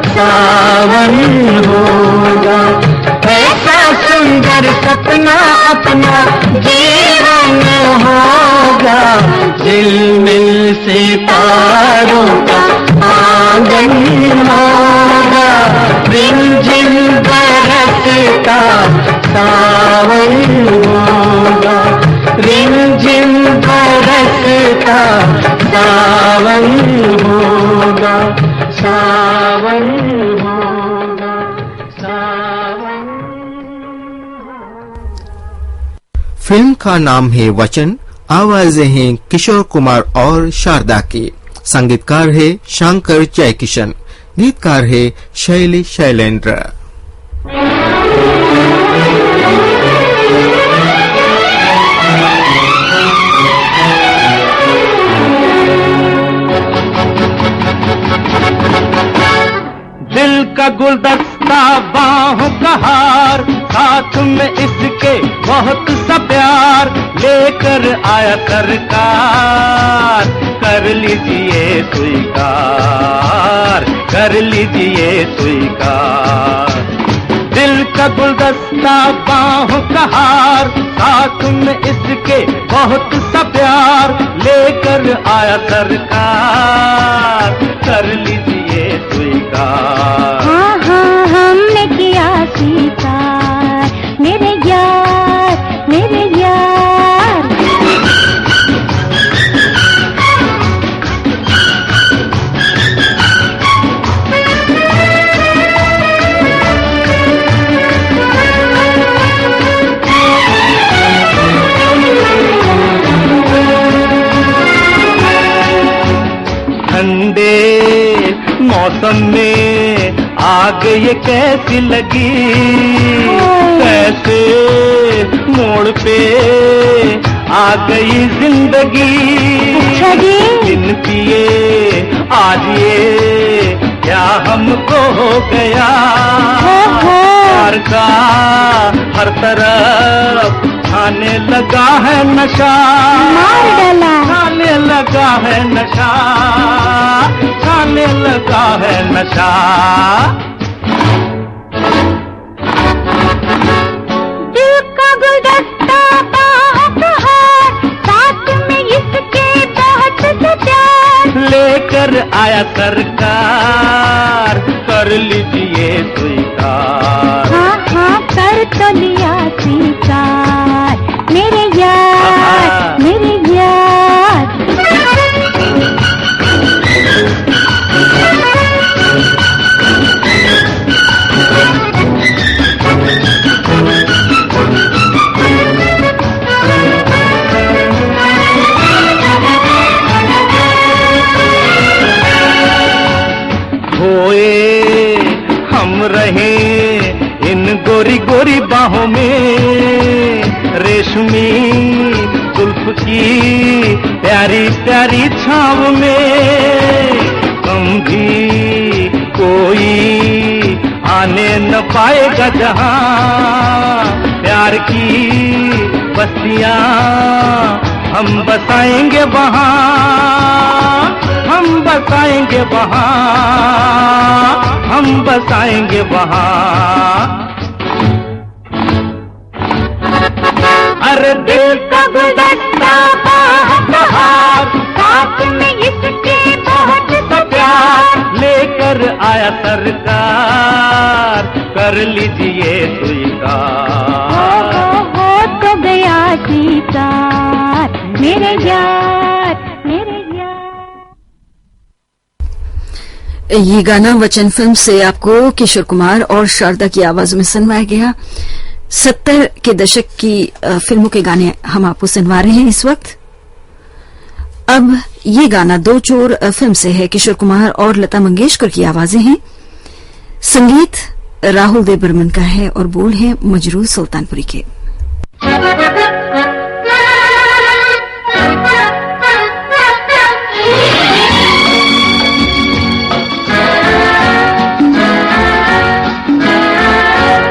सावन होगा। ऐसा सुंदर सपना अपना जीवन होगा। झिलमिल सितारों का आंगन होगा। झिलझिल बरसता सावन होगा। झिलझिल बरसता सावन होगा। सावन होगा। सावन। फिल्म का नाम है वचन। आवाजें हैं किशोर कुमार और शारदा की। संगीतकार है शंकर जयकिशन। गीतकार है शैली शैलेंद्र। दिल का गुलदस्ता बाहों का हार, साथ में इसके बहुत सा प्यार लेकर आया सरकार। कर लीजिए स्वीकार, कर लीजिए स्वीकार। दिल का गुलदस्ता बाहों का हार, साथ में इसके बहुत सा प्यार लेकर आया सरकार। कर लीजिए स्वीकार। हाँ हाँ हमने किया स्वीकार मेरे यार, मेरे यार। ठंडे मौसम में आग ये कैसी लगी, कैसे मोड़ पे आ गई जिंदगी। अच्छा जी। दिन पिए आज ये क्या हमको हो गया, प्यार का हर तरफ आने लगा है नशा, मार डाला। आने लगा है नशा, आने लगा है नशा। दिल का गुलदस्ता बाहों का हार, साथ में इसके बहुत सा प्यार लेकर आया सरकार। कर लीजिए स्वीकार। हाँ हाँ कर तो लिया स्वीकार मेरे यार मेरे यार। खोए हम रहे इन गोरी गोरी बाहों में, रेशमी जुल्फ की प्यारी प्यारी छाव में। कम भी कोई आने न पाएगा जहां प्यार की बस्तियां हम बसाएंगे वहां, हम बसाएंगे वहां, हम बसाएंगे वहां। अरे दिल का गुलदस्ता बहार, साथ में इसके बहुत सा प्यार लेकर आया सरकार, कर लीजिए स्वीकार। हो तो गया स्वीकार मेरे यार मेरे यार। ये गाना वचन फिल्म से आपको किशोर कुमार और शारदा की आवाज में सुनवाया गया। 70 के दशक की फिल्मों के गाने हम आपको सुनवा रहे हैं इस वक्त। अब ये गाना दो चोर फिल्म से है। किशोर कुमार और लता मंगेशकर की आवाजें हैं। संगीत राहुल देव बर्मन का है और बोल है मजरूर सुल्तानपुरी के।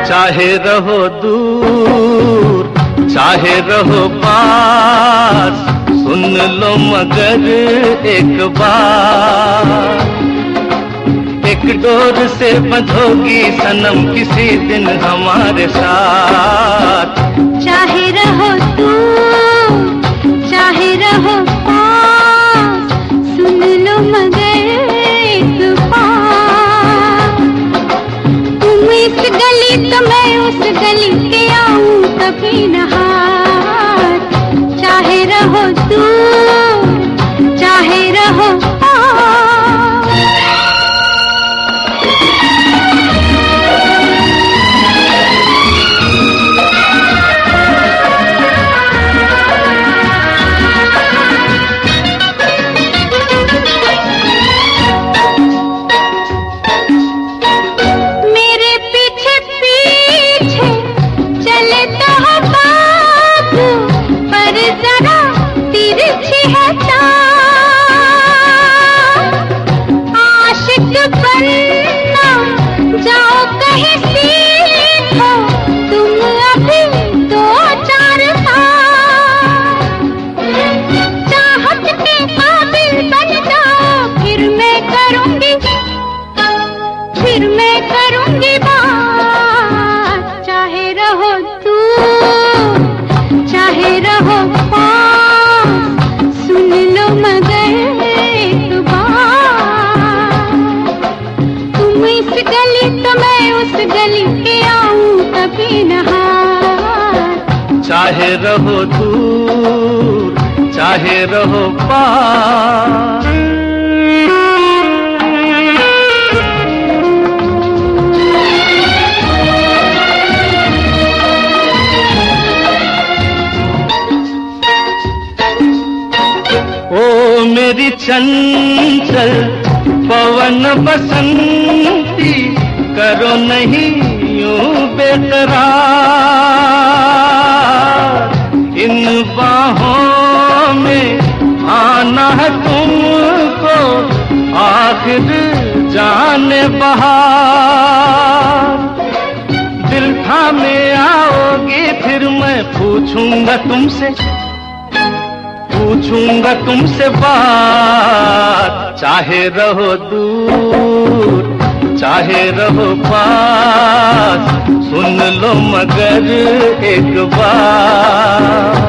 चाहे रहो दूर चाहे रहो पास, सुन लो मगर एक बार। एक डोर से बंधोगी सनम किसी दिन हमारे साथ। चाहे रहो दूर चाहे रहो पास, सुन लो मगर एक बार। तुम इस गली तो मैं उस गली के आऊं कभी न हाथ। चाहे रहो दूर चाहे रहो चाहे रहो दूर चाहे रहो पास। ओ मेरी चंचल पवन बसंती, करो नहीं यूं बेकरार। इन बाहों में आना है तुमको आखिर जाने बहार। दिल थामे आओगी फिर मैं पूछूंगा तुमसे बात। चाहे रहो दूर चाहे रहो पास, सुन लो मगर एक बार।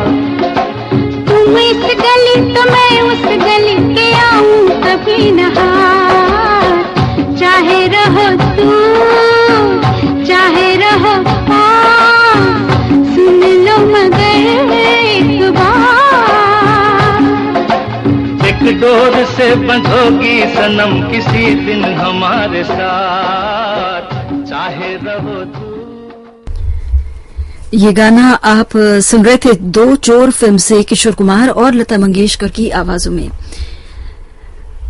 तुम इस गली तो मैं उस गली के आऊं कभी न हार। चाहे रहो तू चाहे रहो पास, सुन लो मगर एक बार। एक डोर से बंधोगी सनम किसी दिन हमारे साथ, चाहे रहो तू। ये गाना आप सुन रहे थे दो चोर फिल्म से किशोर कुमार और लता मंगेशकर की आवाजों में।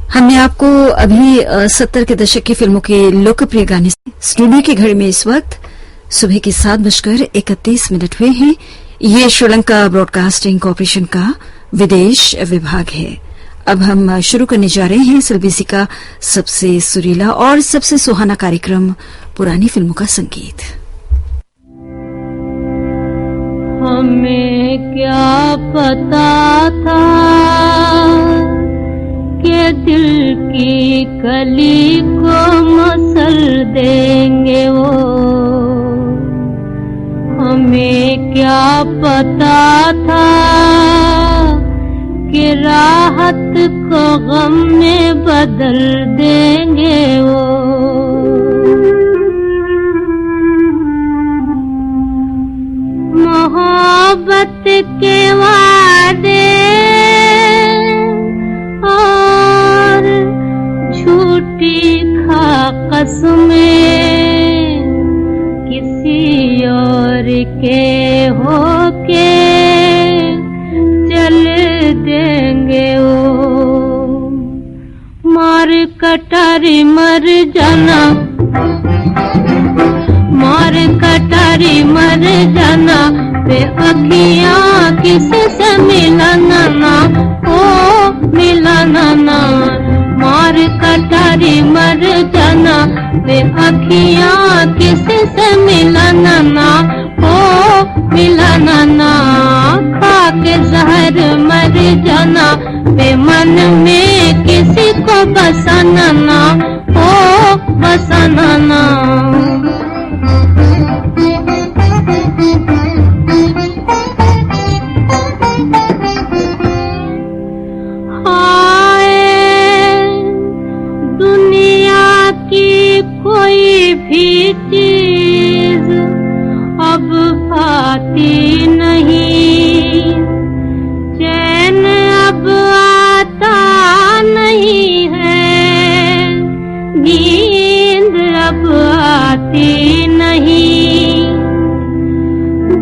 हमने आपको अभी 70 के दशक की फिल्मों के लोकप्रिय गाने से स्टूडियो की घड़ी में इस वक्त सुबह के 7:31 हुए हैं। ये श्रीलंका ब्रॉडकास्टिंग कॉरपोरेशन का विदेश विभाग है। अब हम शुरू करने जा रहे हैं एसएलबीसी का सबसे सुरीला और सबसे सुहाना कार्यक्रम पुरानी फिल्मों का संगीत। हमें क्या पता था कि दिल की कली को मसल देंगे वो, हमें क्या पता था कि राहत को गम में बदल देंगे वो। मोहब्बत के वादे और झूठी कसमें किसी और के होके चल देंगे वो। मार कटारी मर जाना, मार कटारी मर जाना, वे अखियां किसी से मिलाना ना, ओ मिलाना ना। मार कटारी मर जाना, वे अखियां किसी से मिलाना ना, ओ मिलाना ना। खा के जहर मर जाना, वे मन में किसी को बसाना ना, ओ बसाना ना। कोई भी चीज अब भाती नहीं, चैन अब आता नहीं है, नींद अब आती नहीं।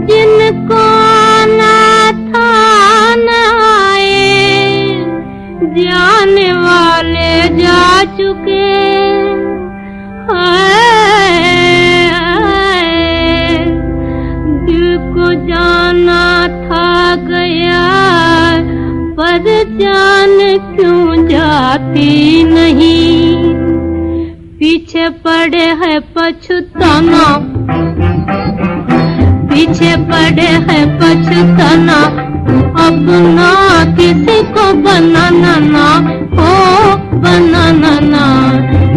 जिनको आना था न आए, जाने वाले जा चुके। दिल को जाना था गया, पर जान क्यों जाती नहीं। पीछे पड़े है पछताना, पीछे पड़े है पछताना, अपना किसी को बनाना ना, ओ बनाना ना।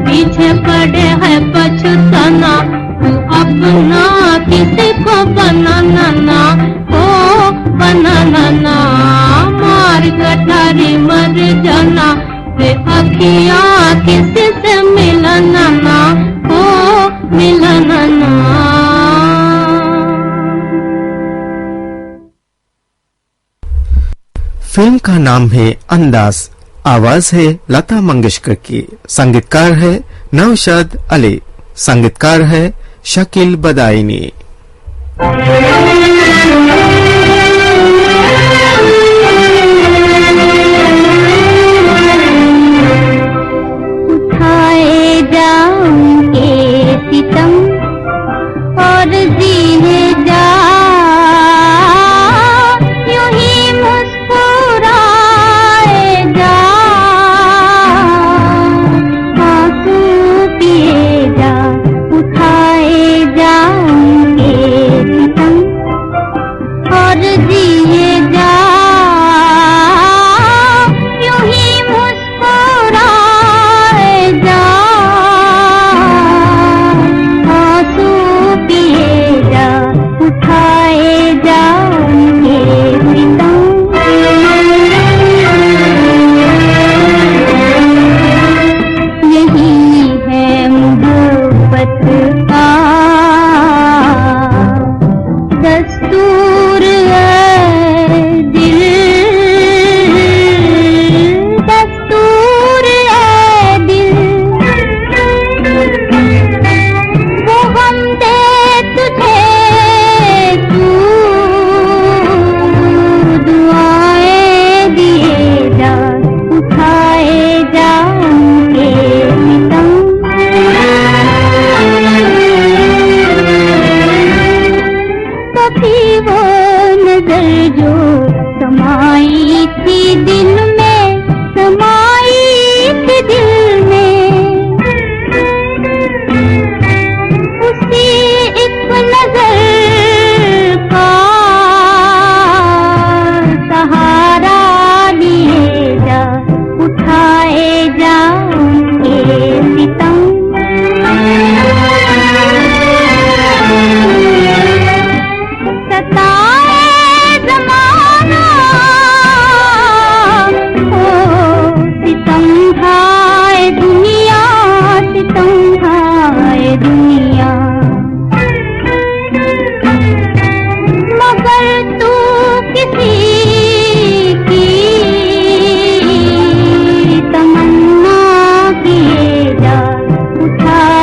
पीछे पड़े है पछताना, अपना किसी को बनाना ना, ओ बनाना ना। मार कटारी मर जाना, वे अखियां किसी से मिलाना ना, ओ मिलाना ना। फिल्म का नाम है अंदाज, आवाज है लता मंगेशकर की, संगीतकार है नौशाद अली, संगीतकार है शकील बदायनी। उठाए जाऊंगे सितम और जीने जा, यूं ही मुस्कुराए जा, आंसू पिए जा। उठाए जाऊंगे सितम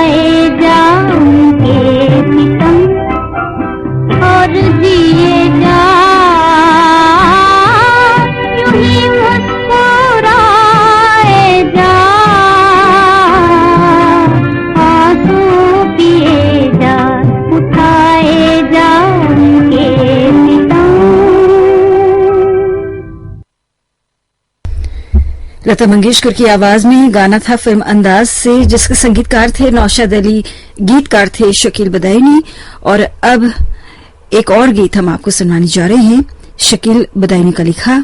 उठाए जा उनके सितम और जिए जा यूं ही मुस्कुराए जा आंसू पिए जा उठाए जा उनके सितम। लता मंगेशकर की आवाज में गाना था फिल्म अंदाज से, जिसके संगीतकार थे नौशाद अली, गीतकार थे शकील बदायूनी। और अब एक और गीत हम आपको सुनाने जा रहे हैं, शकील बदायूनी का लिखा,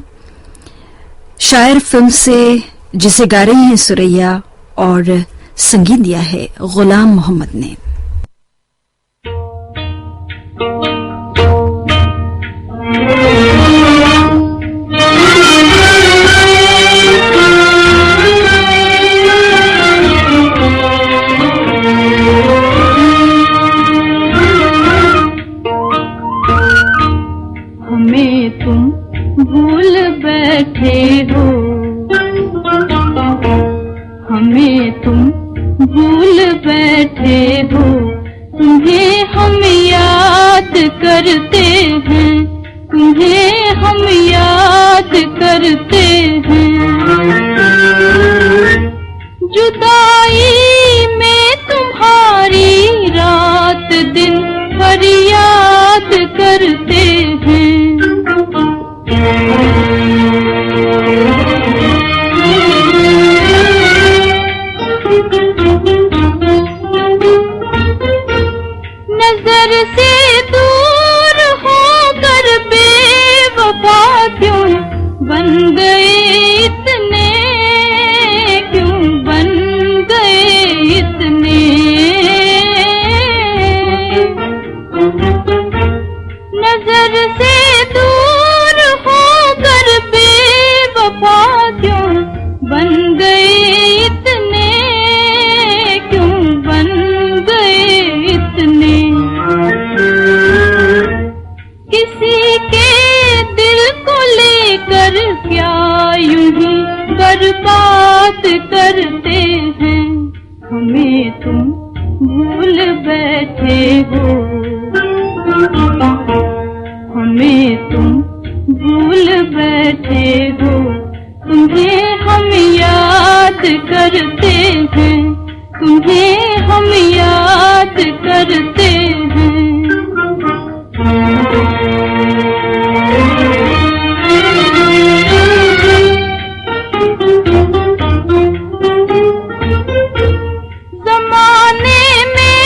शायर फिल्म से, जिसे गा रही हैं सुरैया और संगीत दिया है गुलाम मोहम्मद ने। हमें तुम भूल बैठे हो, हमें तुम भूल बैठे हो, तुम्हें हम याद करते हैं, तुम्हें हम याद करते हैं। जुदाई में तुम्हारी रात दिन फरियाद करते हैं। नजर से दूर होकर बेवफा क्यों बन गए इतने, क्यों बन गए इतने। नजर से दूर होकर बेवफा क्यों बन गए इतने, क्यों बन गए इतने। किसी के दिल को लेकर क्या यूं ही बर्बाद करते हैं। हमें तुम भूल बैठे हो, हमें तुम भूल बैठे हो, तुम्हें हम याद करते हैं, तुम्हें हम याद करते हैं। जमाने में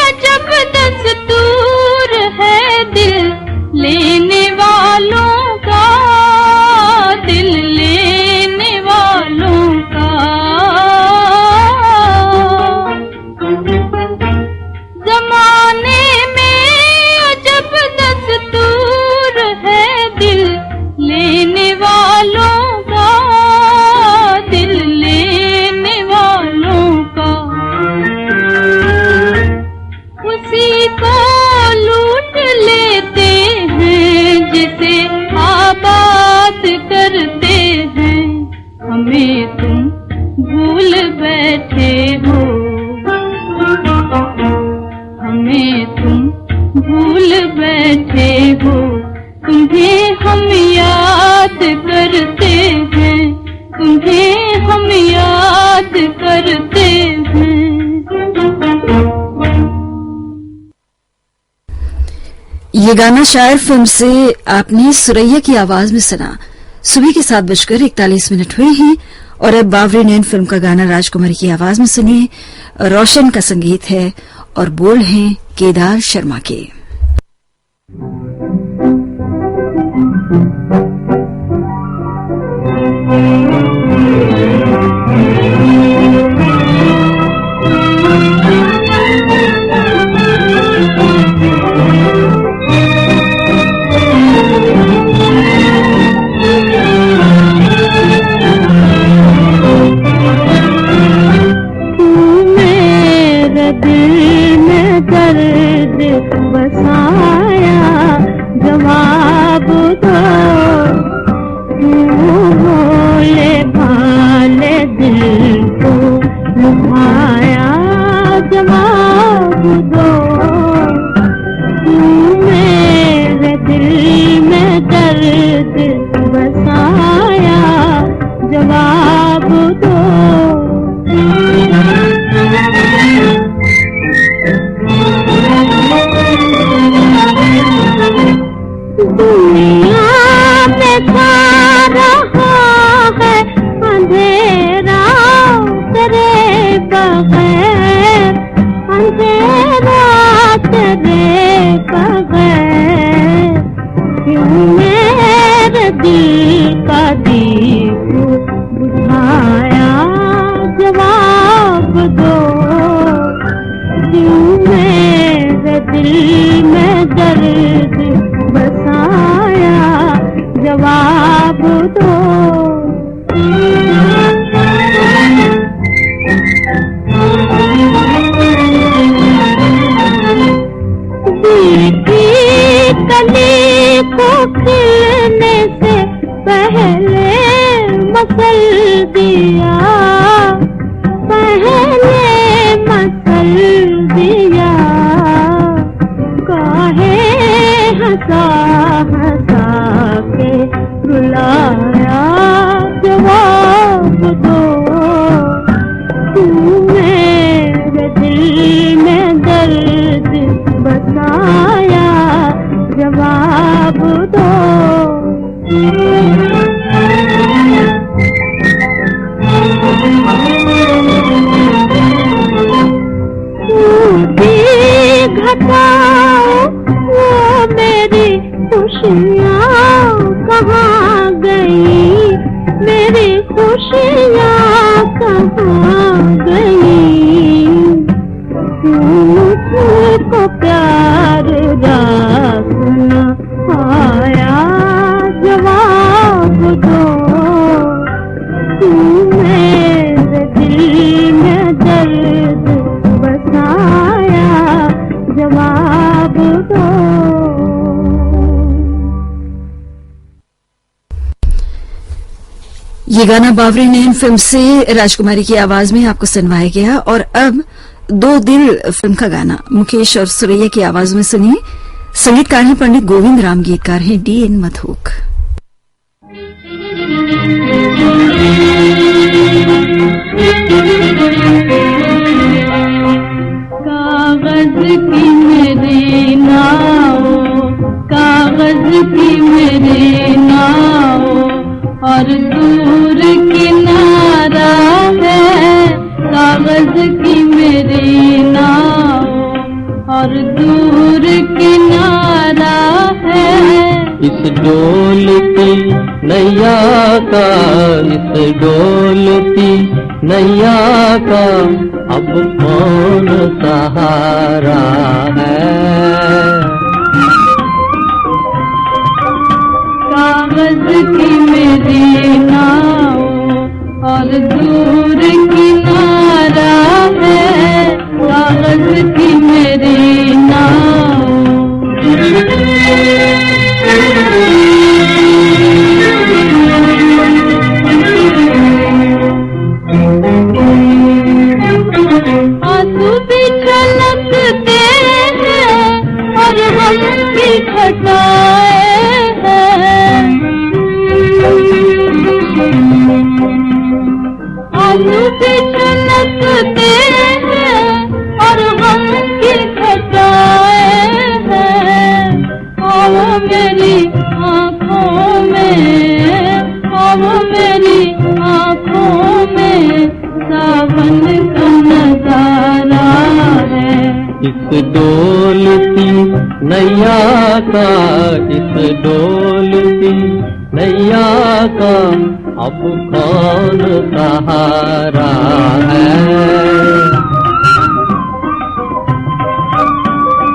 अजब दस्तूर है दिल लेने वालों का, दिल लेने वालों का। जमाने में अजब दस्तूर है दिल लेने वालों का, दिल लेने वालों का। उसी को लूट लेते हैं जिसे आबाद करते हैं। हमें तुम भूल बैठे हो, हमें तुम भूल बैठे हो, तुम्हें हम याद करते हैं, तुम्हें हम याद करते हैं। ये गाना शायर फिल्म से आपने सुरैया की आवाज में सुना। सुबह के 7:41 हुए हैं और अब बावरी नैन फिल्म का गाना राजकुमारी की आवाज में सुनिए। रोशन का संगीत है और बोल हैं केदार शर्मा के। दर्द बसाया जवाब दो, भोले भाले दिल को लुभाया जवाब जवाब दो, मेरे दिल में दर्द बसाया, जवाब दो। दुनिया में छा रहा है अंधेरा तेरे बगैर, अंधेरा तेरे बगैर, क्यों मेरे दिल का दीप बुझाया, जवाब दो, क्यों मेरे दिल में दर्द बसाया, जवाब दो। बीती कली को खिलने से पहले मसल दिया, पहले मसल दिया, काहे हंसा हंसा के रुलाया, जवाब दो, तू मेरे दिल में दर्द बसाया, जवाब दो। घटाओ वो मेरी खुशियाँ कहाँ गई, मेरी खुशियाँ कहाँ गई, मुझको प्यार रास न आया, जवाब दो, तू मेरे दिल में दर्द बसाया, जवाब दो। ये गाना बावरी नैन फिल्म से राजकुमारी की आवाज में आपको सुनवाया गया। और अब दो दिल फिल्म का गाना मुकेश और सुरैया की आवाज में सुनिए। संगीतकार हैं पंडित गोविंद राम, गीतकार हैं डी.एन. मथुक। कागज की मेरी नाव, कागज की मेरी नाव, और दूर किनारा है, कागज की मेरी नाव, और दूर किनारा है। इस डोलती नैया का, इस डोलती नैया का अब कौन सहारा है। कागज की मेरी नाव और दूर किनारा है, कागज की मेरी नाव। आंसू भी छलकते हैं और हम भी खटाए हैं, आंसू भी छलकते हैं और हम भी खटाए हैं। आओ मेरी आँखों में, आओ मेरी आँखों में सावन का नजारा है। इस डोलती नैया का, इस डोलती नैया का अब कौन सहारा है।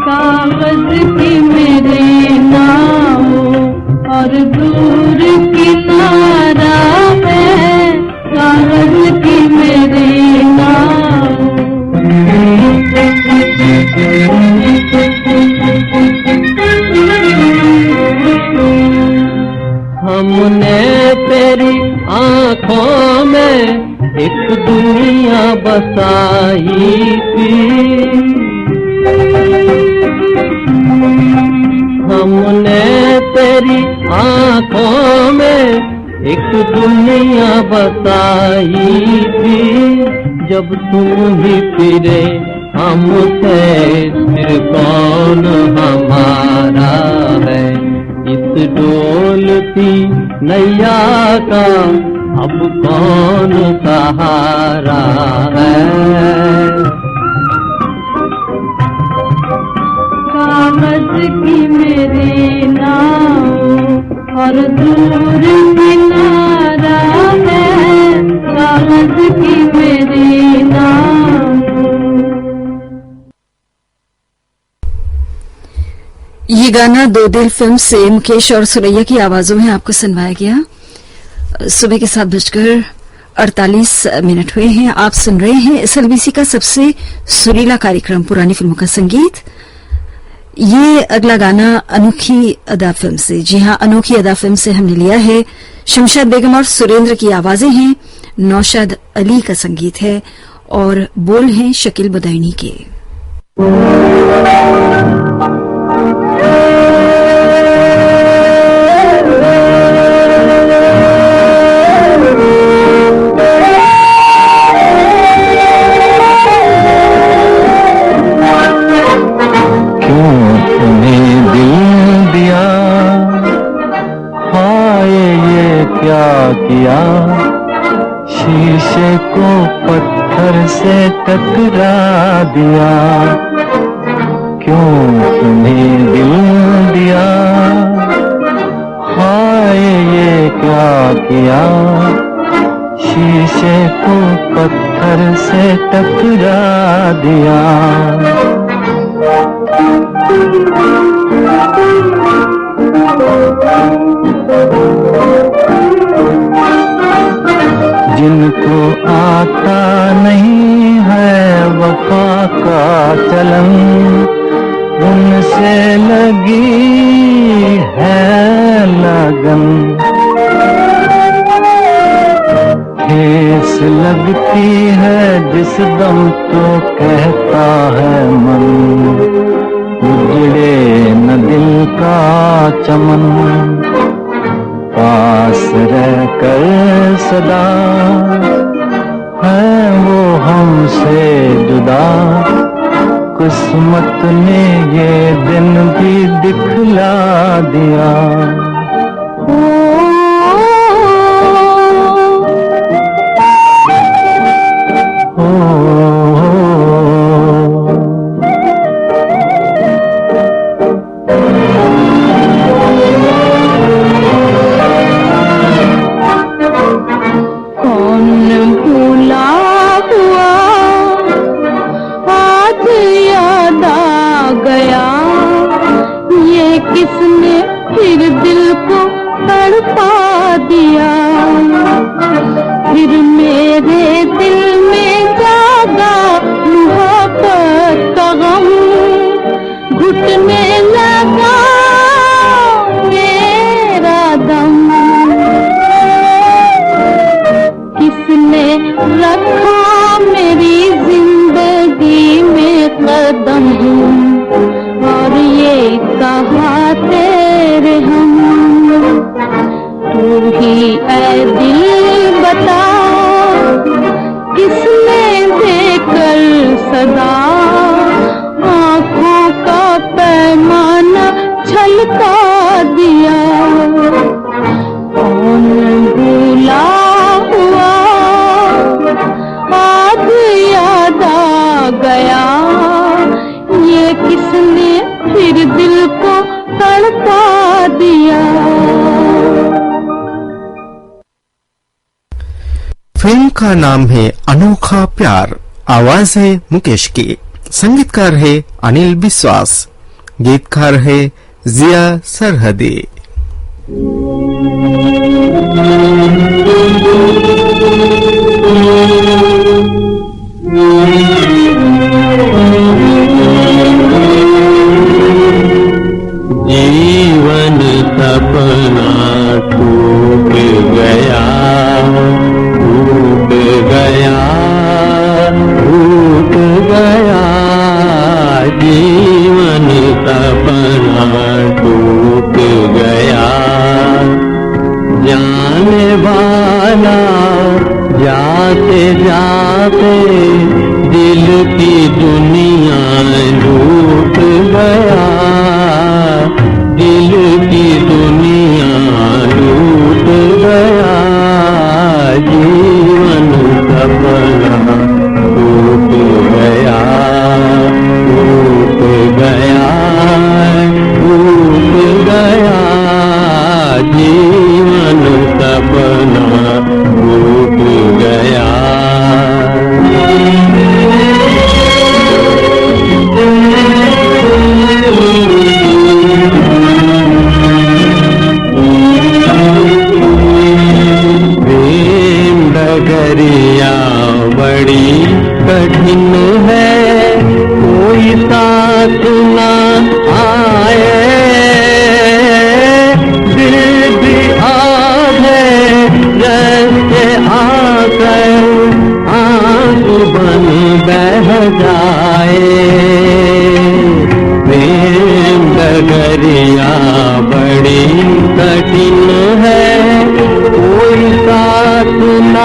कागज की मेरी नाव और दूर किनारा है, कागज की मेरी नाव। हमने तेरी आँखों में एक दुनिया बसाई थी, मेरी आंखों में एक दुनिया बसाई थी। जब तुम ही फिरे हमसे फिर कौन हमारा है। इस डोलती नैया का अब कौन सहारा है। कागज की मेरी नाव और दूर किनारा है। कागज की मेरी नाव। ये गाना दो दिल फिल्म से मुकेश और सुरैया की आवाजों में आपको सुनवाया गया। सुबह के 7:48 हुए हैं। आप सुन रहे हैं एसएलबीसी का सबसे सुरीला कार्यक्रम पुरानी फिल्मों का संगीत। ये अगला गाना अनोखी अदा फिल्म से, जी हां, अनोखी अदा फिल्म से हमने लिया है। शमशाद बेगम और सुरेंद्र की आवाजें हैं, नौशाद अली का संगीत है और बोल हैं शकील बदायूनी के। किया शीशे को पत्थर से टकरा दिया। क्यों तुम्हें दिल दिया, हाय ये क्या किया। शीशे को पत्थर से टकरा दिया। जिनको आता नहीं है वफा का चलन, उनसे लगी है लगन। ठेस लगती है जिस दम तो कहता है मन, उजड़े न दिल का चमन। पास रहकर सदा है वो हमसे जुदा, किस्मत ने ये दिन भी दिखला दिया। किसने फिर दिल को तड़पा दिया। फिर मेरे दिल में जागा मोहब्बत का गम, घुटने लगा मेरा दम। किसने रखा मेरी जिंदगी में कदम, और ये कहा तेरे हम। तू ही ऐ दिल बता, किसने देकर सदा आँखों का पैमाना छलका दिया। कौन भूला हुआ आज याद आ गया, ये किसने फिर दिल को तड़पा दिया। फिल्म का नाम है अनोखा प्यार। आवाज है मुकेश की, संगीतकार है अनिल विश्वास, गीतकार है जिया सरहदी। जीवन सपना टूट गया, टूट गया, टूट गया। जीवन सपना टूट गया, डगरिया बड़ी कठिन है, कोई साथ न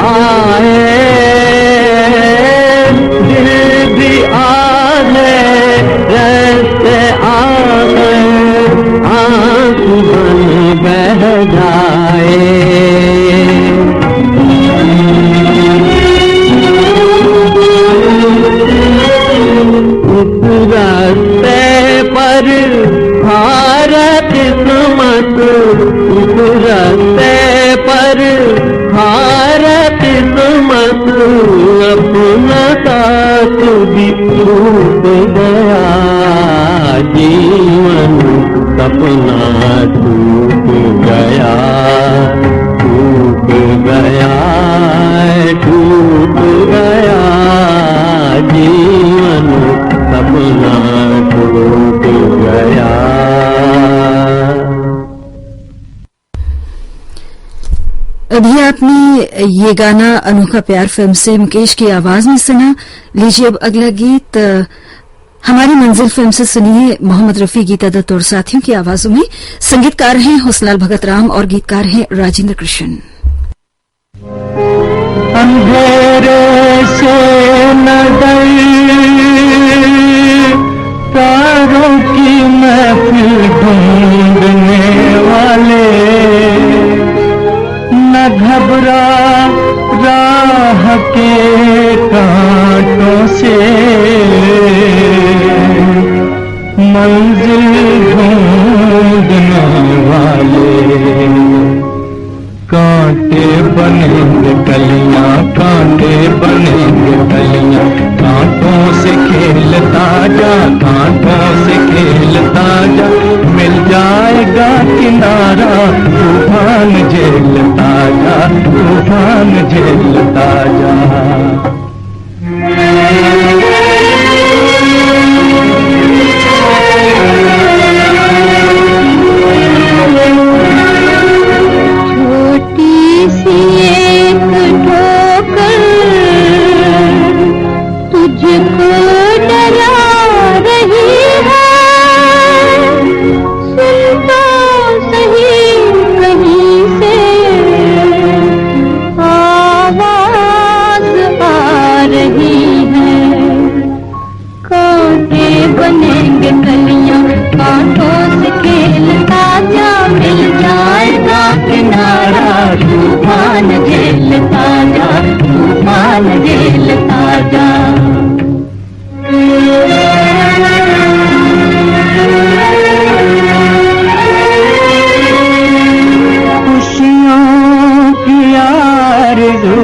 आए, दिल भी आगे रास्ते आगे आंसू बन बह जाए। रास्ते पर भारत किस्मत, उस रास्ते पर भारत किस्मत, अपना साथ भी छूट गया, जीवन सपना टूट गया, टूट गया, टूट गया, जीवन सपना टूट गया। अभी आपने ये गाना अनोखा प्यार फिल्म से मुकेश की आवाज में सुना। लीजिए अब अगला गीत हमारी मंजिल फिल्म से सुनिए। मोहम्मद रफी, गीता दत्त और साथियों की आवाजों में। संगीतकार हैं हुस्नलाल भगत राम और गीतकार हैं राजेंद्र कृष्ण। अंधेरे से न तारों की महफिल ढूंढने वाले, न घबरा राह के कांटों से, मंजिल ढूंढने वाले, कांटे बनेंगे कलियां, कांटे बनेंगे कलियां, कांटों से खेलता जा, कांटों से खेलता जा, मिल जाएगा किनारा, तूफान झेलता जा, तूफान झेलता जा। तुझको डरा रही है, सुन तो सही कहीं से आवाज आ रही है। कांटे बनेंगे कलियां, कांटों से खेलता जा, मिल जाएगा किनारा, तूफान झेलता जा, तूफान झेलता जा। खुशियों की आरज़ू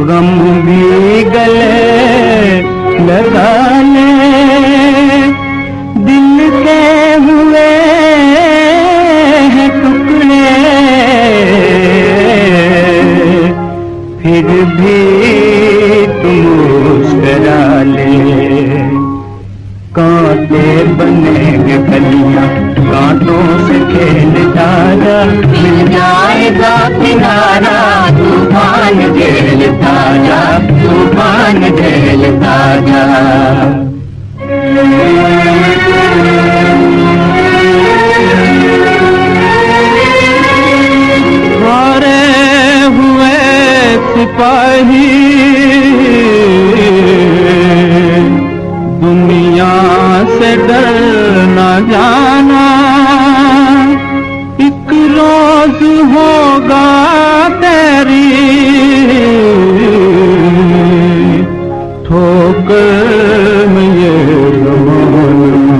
गम भी गले लगा ले, दिल के हुए हैं टुकड़े, फिर भी तुम मुस्कुरा ले। कांटे बनेंगे कलियां, कांटों से खेलता जा, मिल जाएगा किनारा, तूफान झेलता जा, तूफान झेलता जा। हारे हुए सिपाही दुनिया से डर न जाना, एक रोज होगा तेरी ठोकर में ये ज़माना।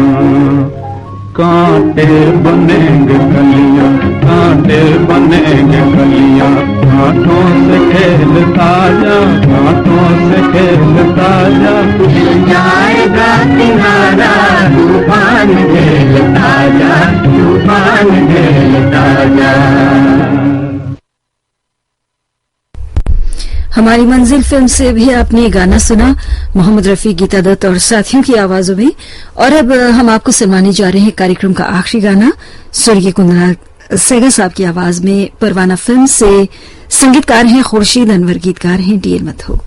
कांटे बनेंगे कलियां, कांटे बनेंगे कलियां, कांटों से खेलता जा, कांटों से खेलता जा, मिल जाएगा किनारा, तूफान झेलता जा, तूफान झेलता जा। हमारी मंजिल फिल्म से भी आपने गाना सुना, मोहम्मद रफी, गीता दत्त और साथियों की आवाजों में। और अब हम आपको सुनवाने जा रहे हैं कार्यक्रम का आखिरी गाना, स्वर्गीय कुंदन सहगल साहब की आवाज में, परवाना फिल्म से। संगीतकार हैं खुर्शीद अनवर, गीतकार हैं डी एल मथूक।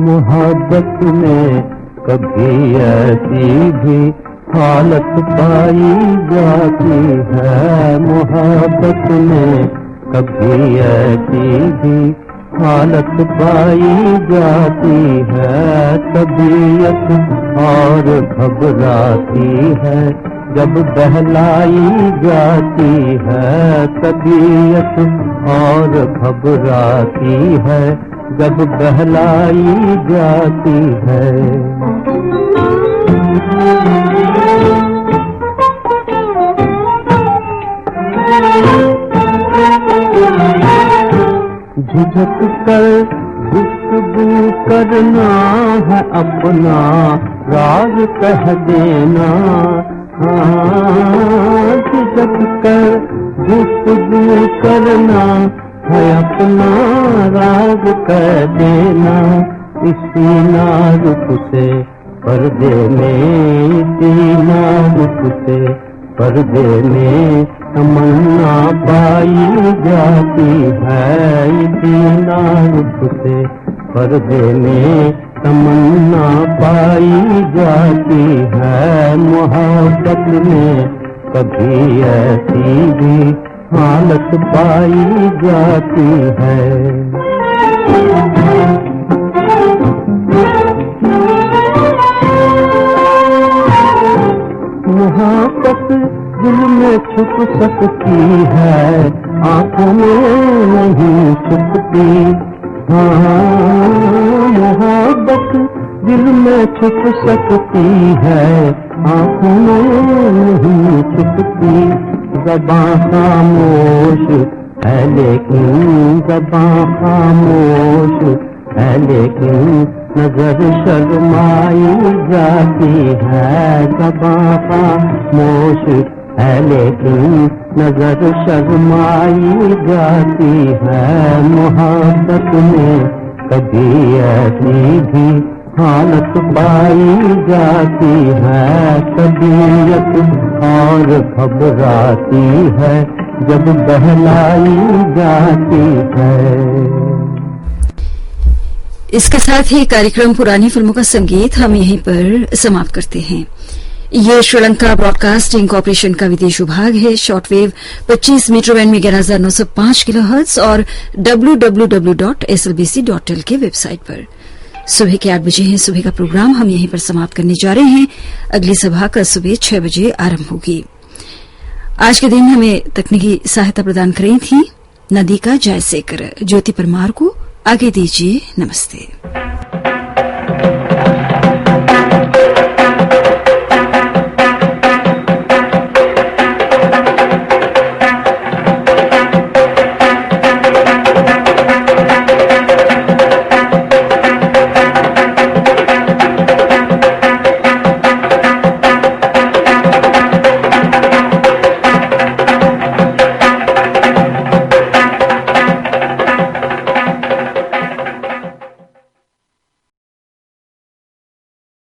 मोहब्बत में कभी ऐसी भी हालत पाई जाती है, मोहब्बत में कभी ऐसी भी हालत पाई जाती है। तबीयत और घबराती है जब बहलाई जाती है, तबीयत और घबराती है जब बहलाई जाती है। झिझक कर गुफ्तगू करना है, अपना राज कह देना। हाँ, झिझक कर गुफ्तगू करना है, अपना राज कह देना। इसी नाजुक से पर्दे में, इसी नाजुक से पर्दे में तमन्ना पाई जाती है। इसी नाजुक से पर्दे में तमन्ना पाई जाती है। मोहब्बत में कभी ऐसी भी हालत पाई जाती है। मोहब्बत दिल में छुप सकती है, आंखों में नहीं छुपती। हाँ, मोहब्बत दिल में छुप सकती है, आंखों में नहीं छुपती। ज़बां खामोश है लेकिन, ज़बां खामोश है लेकिन नजर शर्माई जाती है। ज़बां खामोश है लेकिन नजर शर्माई जाती है। मोहब्बत में कभी ऐसी भी हालत पाई जाती है। तबीयत और घबराती है जब बहलाई जाती है। इसके साथ ही कार्यक्रम पुरानी फिल्मों का संगीत हम यहीं पर समाप्त करते हैं। ये श्रीलंका ब्रॉडकास्टिंग कॉर्पोरेशन का विदेश विभाग है। शॉर्टवेव 25 मीटर बैंड में 11,905 किलोहर्ट्ज और www.slbc.il के वेबसाइट पर। सुबह के 8 बजे है सुबह का प्रोग्राम हम यहीं पर समाप्त करने जा रहे हैं। अगली सभा कल सुबह 6 बजे आरंभ होगी। आज के दिन हमें तकनीकी सहायता प्रदान करी थी नदिका जयसेकर। ज्योति परमार को आगे दीजिए नमस्ते।